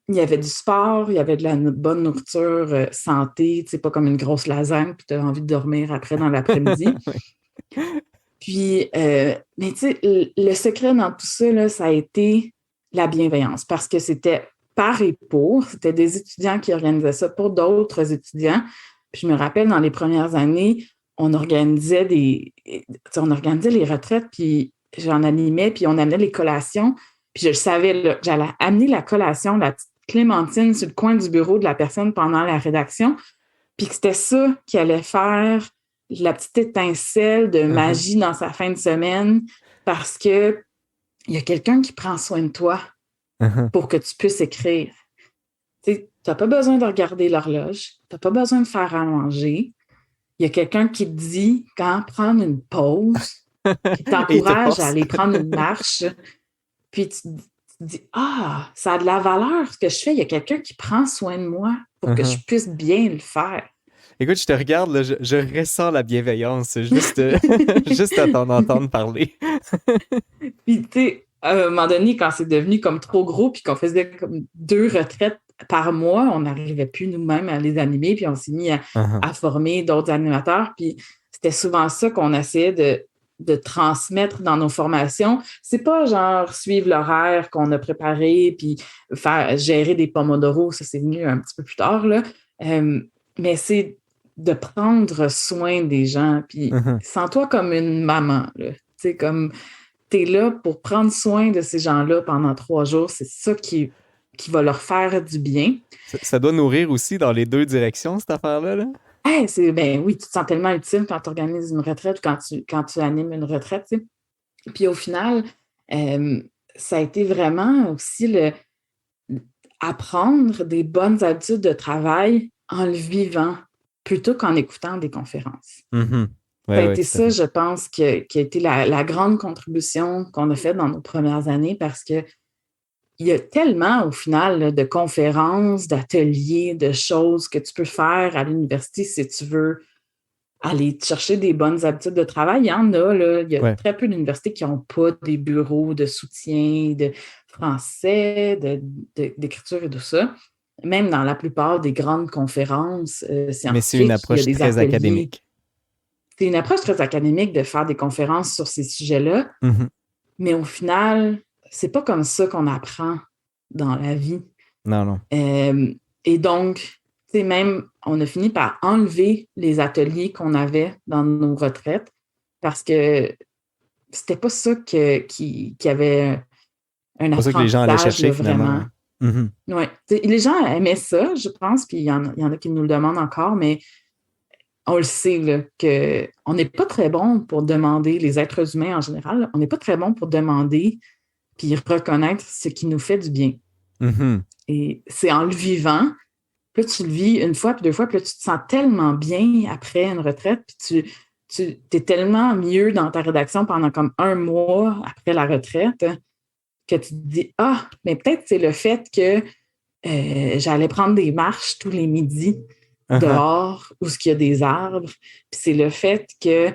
Il y avait du sport, il y avait de la bonne nourriture santé, tu sais, pas comme une grosse lasagne, puis tu as envie de dormir après dans l'après-midi. Puis, mais tu sais, le secret dans tout ça, là, ça a été la bienveillance, parce que c'était par et pour, c'était des étudiants qui organisaient ça pour d'autres étudiants. Puis je me rappelle, dans les premières années, on organisait les retraites, puis j'en animais, puis on amenait les collations, puis je le savais, là, que j'allais amener la collation, la petite clémentine sur le coin du bureau de la personne pendant la rédaction, puis que c'était ça qui allait faire la petite étincelle de magie dans sa fin de semaine, parce que il y a quelqu'un qui prend soin de toi pour que tu puisses écrire. Tu n'as pas besoin de regarder l'horloge, tu n'as pas besoin de faire à manger. Il y a quelqu'un qui te dit quand prendre une pause, qui t'encourage à aller prendre une marche, puis tu dis « Ah, ça a de la valeur ce que je fais. Il y a quelqu'un qui prend soin de moi pour que je puisse bien le faire. » Écoute, je te regarde, là, je ressens la bienveillance juste à t'en entendre parler. Puis, tu sais, à un moment donné, quand c'est devenu comme trop gros, puis qu'on faisait comme 2 retraites par mois, on n'arrivait plus nous-mêmes à les animer, puis on s'est mis à former d'autres animateurs. Puis c'était souvent ça qu'on essayait de transmettre dans nos formations. C'est pas genre suivre l'horaire qu'on a préparé, puis gérer des pomodoro, ça c'est venu un petit peu plus tard, là. Mais c'est de prendre soin des gens, puis sens-toi comme une maman, là. Tu sais, comme t'es là pour prendre soin de ces gens-là pendant 3 jours, c'est ça qui va leur faire du bien. Ça doit nourrir aussi dans les 2 directions, cette affaire-là, là? Ben oui, tu te sens tellement utile quand tu organises une retraite ou quand tu animes une retraite, tu sais. Puis au final, ça a été vraiment aussi apprendre des bonnes habitudes de travail en le vivant plutôt qu'en écoutant des conférences. Ça a été ça, je pense, qui a été la grande contribution qu'on a faite dans nos premières années parce que il y a tellement, au final, là, de conférences, d'ateliers, de choses que tu peux faire à l'université si tu veux aller chercher des bonnes habitudes de travail. Il y en a, là. Il y a très peu d'universités qui n'ont pas des bureaux de soutien, de français, d'écriture et tout ça. Même dans la plupart des grandes conférences scientifiques. Mais c'est une approche très académique. C'est une approche très académique de faire des conférences sur ces sujets-là. Mais au final, c'est pas comme ça qu'on apprend dans la vie. Non. Et donc, tu sais, même, on a fini par enlever les ateliers qu'on avait dans nos retraites parce que c'était pas ça qui avait un apprentissage. C'est pas ça que les gens allaient chercher, vraiment. Ouais. Les gens aimaient ça, je pense, puis il y en a qui nous le demandent encore, mais on le sait, là, qu'on n'est pas très bon pour demander, les êtres humains en général, on n'est pas très bon pour demander puis reconnaître ce qui nous fait du bien. Et c'est en le vivant, puis tu le vis une fois, puis 2 fois, puis là, tu te sens tellement bien après une retraite, puis tu es tellement mieux dans ta rédaction pendant comme 1 mois après la retraite que tu te dis « Ah, mais peut-être c'est le fait que j'allais prendre des marches tous les midis dehors où il y a des arbres, puis c'est le fait que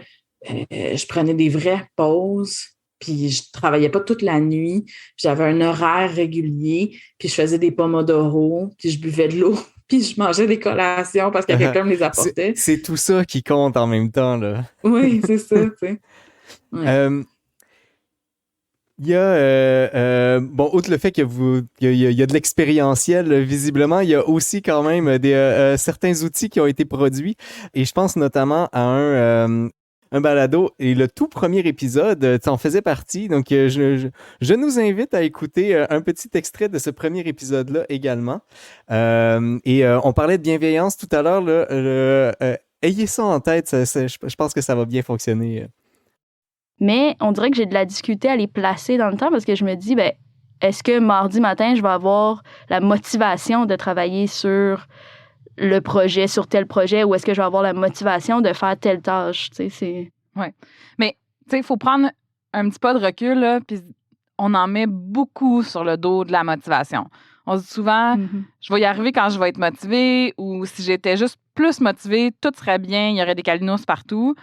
je prenais des vraies pauses, puis je travaillais pas toute la nuit, puis j'avais un horaire régulier, puis je faisais des pomodoro, puis je buvais de l'eau, puis je mangeais des collations parce que quelqu'un me les apportait. C'est tout ça qui compte en même temps, là. Oui, c'est ça, tu sais. Ouais. Il y a, outre le fait qu'il y a de l'expérientiel, visiblement, il y a aussi quand même certains outils qui ont été produits. Et je pense notamment à un balado. Et le tout premier épisode, tu en faisais partie. Donc, je nous invite à écouter un petit extrait de ce premier épisode-là également. On parlait de bienveillance tout à l'heure. Ayez ça en tête. Je pense que ça va bien fonctionner. Mais on dirait que j'ai de la difficulté à les placer dans le temps parce que je me dis, est-ce que mardi matin, je vais avoir la motivation de travailler sur le projet, sur tel projet, ou est-ce que je vais avoir la motivation de faire telle tâche? Oui. Mais, tu sais, il faut prendre un petit pas de recul, là, puis on en met beaucoup sur le dos de la motivation. On se dit souvent, je vais y arriver quand je vais être motivée, ou si j'étais juste plus motivée, tout serait bien, il y aurait des calinos partout.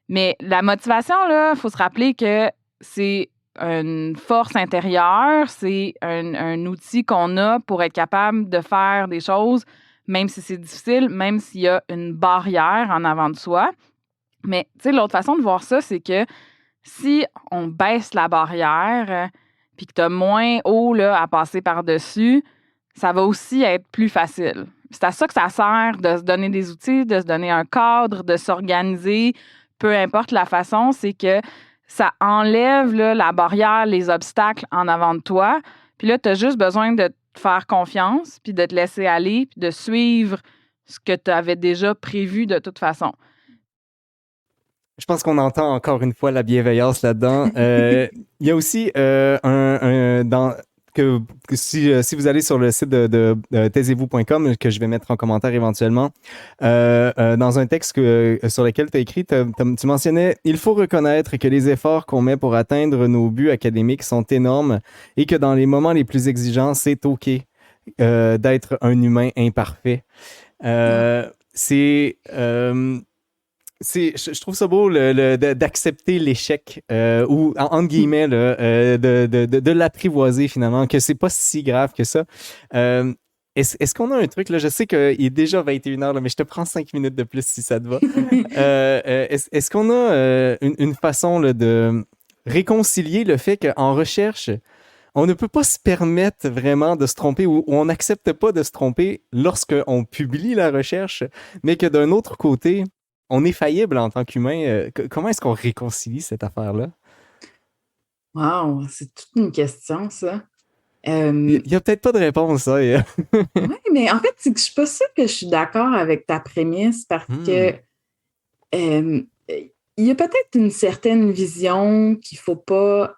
Mais la motivation, là, il faut se rappeler que c'est une force intérieure, c'est un outil qu'on a pour être capable de faire des choses, même si c'est difficile, même s'il y a une barrière en avant de soi. Mais, tu sais, l'autre façon de voir ça, c'est que si on baisse la barrière, puis que tu as moins haut là, à passer par-dessus, ça va aussi être plus facile. C'est à ça que ça sert de se donner des outils, de se donner un cadre, de s'organiser, peu importe la façon, c'est que ça enlève là, la barrière, les obstacles en avant de toi. Puis là, tu as juste besoin de te faire confiance, puis de te laisser aller, puis de suivre ce que tu avais déjà prévu de toute façon. Je pense qu'on entend encore une fois la bienveillance là-dedans. Il y a aussi si vous allez sur le site de taisez-vous.com, que je vais mettre en commentaire éventuellement, dans un texte sur lequel tu as écrit, tu mentionnais « Il faut reconnaître que les efforts qu'on met pour atteindre nos buts académiques sont énormes et que dans les moments les plus exigeants, c'est OK d'être un humain imparfait. » Je trouve ça beau d'accepter l'échec ou entre guillemets de l'apprivoiser finalement, que c'est pas si grave que ça. est-ce qu'on a un truc, là? Je sais qu'il est déjà 21h, là, mais je te prends 5 minutes de plus si ça te va. Est-ce qu'on a une façon là, de réconcilier le fait qu'en recherche, on ne peut pas se permettre vraiment de se tromper ou on n'accepte pas de se tromper lorsqu'on publie la recherche, mais que d'un autre côté, on est faillible en tant qu'humain. Comment est-ce qu'on réconcilie cette affaire-là? Wow, c'est toute une question, ça. Il n'y a peut-être pas de réponse, hein. Oui, mais en fait, c'est que je suis pas sûre que je suis d'accord avec ta prémisse parce que il y a peut-être une certaine vision qu'il faut pas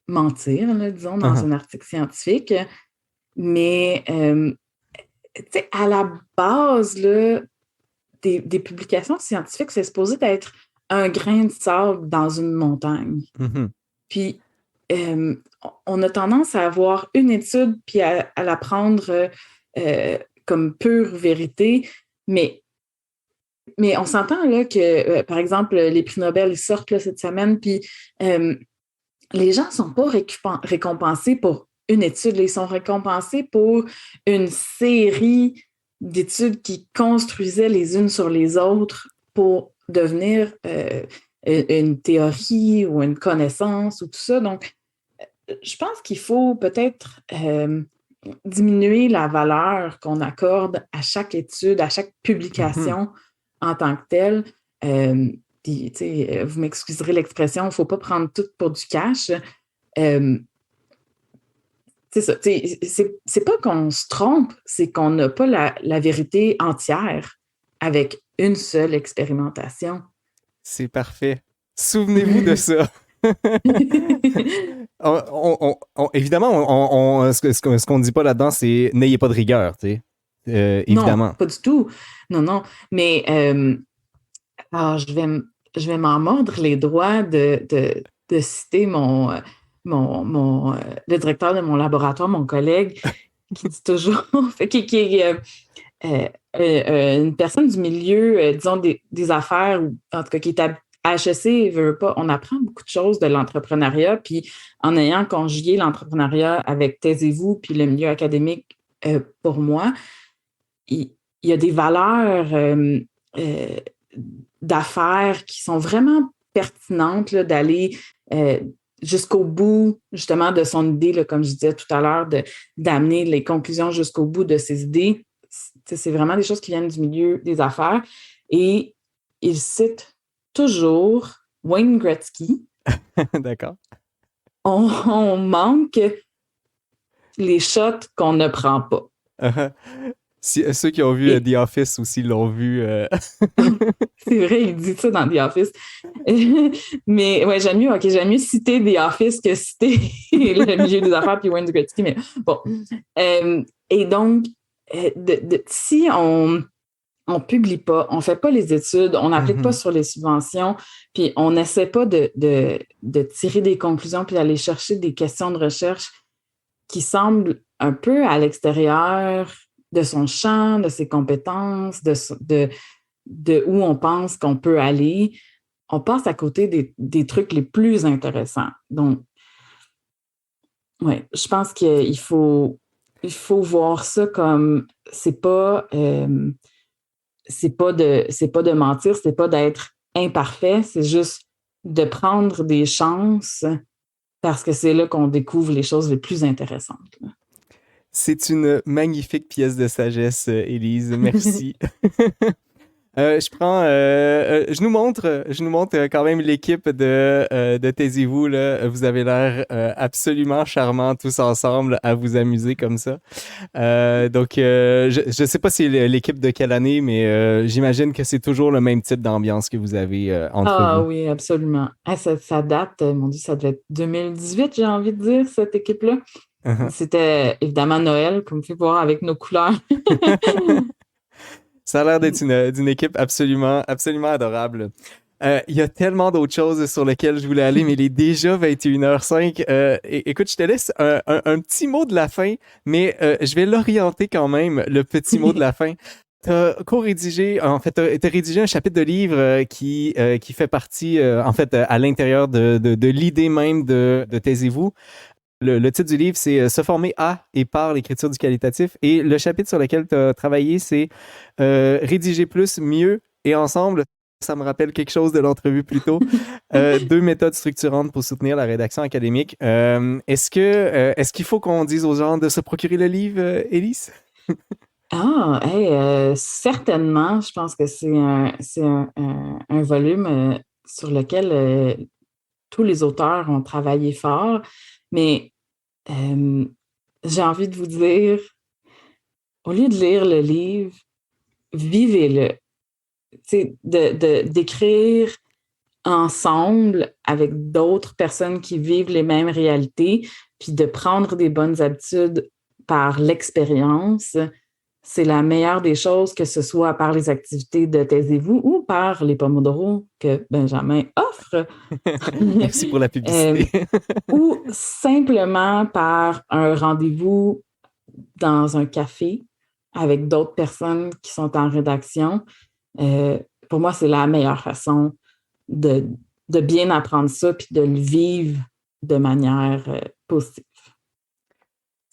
mentir, là, disons, dans un article scientifique, mais tu sais, à la base, là, des publications scientifiques, c'est supposé être un grain de sable dans une montagne. Puis, on a tendance à avoir une étude puis à la prendre comme pure vérité, mais on s'entend là que, par exemple, les prix Nobel ils sortent là, cette semaine, puis les gens ne sont pas récompensés pour une étude, ils sont récompensés pour une série d'études qui construisaient les unes sur les autres pour devenir une théorie ou une connaissance ou tout ça. Donc, je pense qu'il faut peut-être diminuer la valeur qu'on accorde à chaque étude, à chaque publication en tant que telle. Puis, tu sais, vous m'excuserez l'expression, il ne faut pas prendre tout pour du cash. C'est ça. C'est pas qu'on se trompe, c'est qu'on n'a pas la vérité entière avec une seule expérimentation. C'est parfait. Souvenez-vous de ça. Évidemment, ce qu'on ne dit pas là-dedans, c'est n'ayez pas de rigueur, tu sais. Évidemment. Non, pas du tout. Non. Mais je vais m'en mordre les doigts de citer le directeur de mon laboratoire, mon collègue, qui dit toujours, qui est une personne du milieu, disons, des affaires, ou en tout cas qui est à HEC, on apprend beaucoup de choses de l'entrepreneuriat, puis en ayant conjugué l'entrepreneuriat avec Taisez-vous, puis le milieu académique, pour moi, il y a des valeurs d'affaires qui sont vraiment pertinentes là, d'aller jusqu'au bout, justement, de son idée, là, comme je disais tout à l'heure, d'amener les conclusions jusqu'au bout de ses idées. C'est vraiment des choses qui viennent du milieu des affaires. Et il cite toujours Wayne Gretzky. D'accord. On manque les shots qu'on ne prend pas. Ceux qui ont vu The Office aussi l'ont vu. C'est vrai, il dit ça dans The Office. Mais ouais, j'aime mieux citer The Office que citer le milieu des affaires puis Wayne Gretzky. Mais bon. Et donc, si on publie pas, on fait pas les études, on n'applique pas sur les subventions, puis on n'essaie pas de tirer des conclusions puis d'aller chercher des questions de recherche qui semblent un peu à l'extérieur de son champ, de ses compétences, de où on pense qu'on peut aller, on passe à côté des trucs les plus intéressants. Donc, ouais, je pense qu'il faut voir ça comme c'est pas de mentir, c'est pas d'être imparfait, c'est juste de prendre des chances parce que c'est là qu'on découvre les choses les plus intéressantes. C'est une magnifique pièce de sagesse, Élise. Merci. Je nous montre quand même l'équipe de Taisez-vous, là. Vous avez l'air absolument charmants tous ensemble à vous amuser comme ça. Donc, je sais pas si c'est l'équipe de quelle année, mais j'imagine que c'est toujours le même type d'ambiance que vous avez entre vous. Ah oui, absolument. Ça date, mon Dieu, ça devait être 2018, j'ai envie de dire, cette équipe-là. C'était évidemment Noël, comme vous pouvez voir avec nos couleurs. Ça a l'air d'être d'une équipe absolument adorable. Il y a tellement d'autres choses sur lesquelles je voulais aller, mais il est déjà 21h05. Écoute, je te laisse un petit mot de la fin, mais je vais l'orienter quand même, le petit mot de la fin. T'as rédigé un chapitre de livre qui fait partie, en fait, à l'intérieur de l'idée même de Taisez-vous. Le titre du livre, c'est « Se former à et par l'écriture du qualitatif ». Et le chapitre sur lequel tu as travaillé, c'est « Rédiger plus, mieux et ensemble ». Ça me rappelle quelque chose de l'entrevue plus tôt. 2 méthodes structurantes pour soutenir la rédaction académique. Est-ce qu'il faut qu'on dise aux gens de se procurer le livre, Élise? Certainement. Je pense que c'est un volume sur lequel tous les auteurs ont travaillé fort. Mais j'ai envie de vous dire, au lieu de lire le livre, vivez-le. D'écrire ensemble avec d'autres personnes qui vivent les mêmes réalités, puis de prendre des bonnes habitudes par l'expérience, c'est la meilleure des choses, que ce soit par les activités de Taisez-vous ou par les Pomodoro que Benjamin offre. Merci pour la publicité. Ou simplement par un rendez-vous dans un café avec d'autres personnes qui sont en rédaction. Pour moi, c'est la meilleure façon de bien apprendre ça puis de le vivre de manière positive.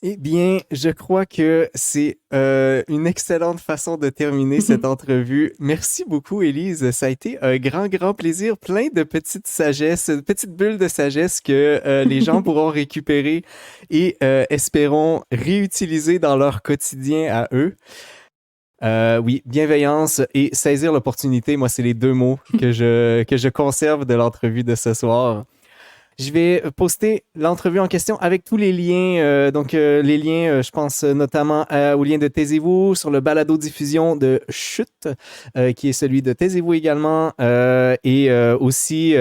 Eh bien, je crois que c'est une excellente façon de terminer cette entrevue. Merci beaucoup, Élise. Ça a été un grand, grand plaisir. Plein de petites bulles de sagesse que les gens pourront récupérer et espérons réutiliser dans leur quotidien à eux. Oui, bienveillance et saisir l'opportunité. Moi, c'est les 2 mots que je conserve de l'entrevue de ce soir. Je vais poster l'entrevue en question avec tous les liens. Les liens, je pense notamment au lien de Taisez-vous, sur le balado-diffusion de Chute, qui est celui de Taisez-vous également, et aussi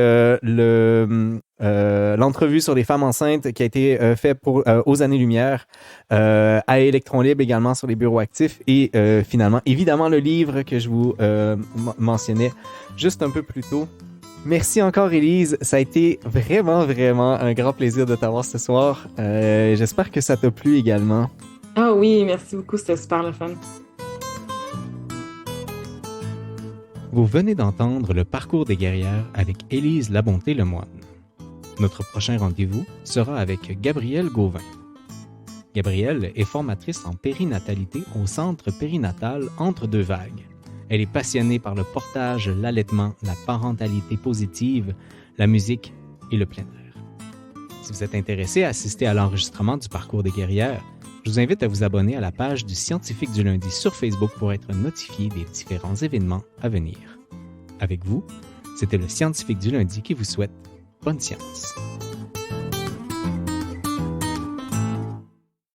l'entrevue sur les femmes enceintes qui a été faite aux Années-Lumière, à Électron Libre également sur les bureaux actifs, et finalement, évidemment, le livre que je vous mentionnais juste un peu plus tôt. Merci encore, Élise. Ça a été vraiment, vraiment un grand plaisir de t'avoir ce soir. J'espère que ça t'a plu également. Ah oui, merci beaucoup. C'était super le fun. Vous venez d'entendre le parcours des guerrières avec Élise Labonté-Lemoine. Notre prochain rendez-vous sera avec Gabrielle Gauvin. Gabrielle est formatrice en périnatalité au Centre périnatal Entre deux vagues. Elle est passionnée par le portage, l'allaitement, la parentalité positive, la musique et le plein air. Si vous êtes intéressé à assister à l'enregistrement du parcours des guerrières, je vous invite à vous abonner à la page du Scientifique du lundi sur Facebook pour être notifié des différents événements à venir. Avec vous, c'était le Scientifique du lundi qui vous souhaite bonne science.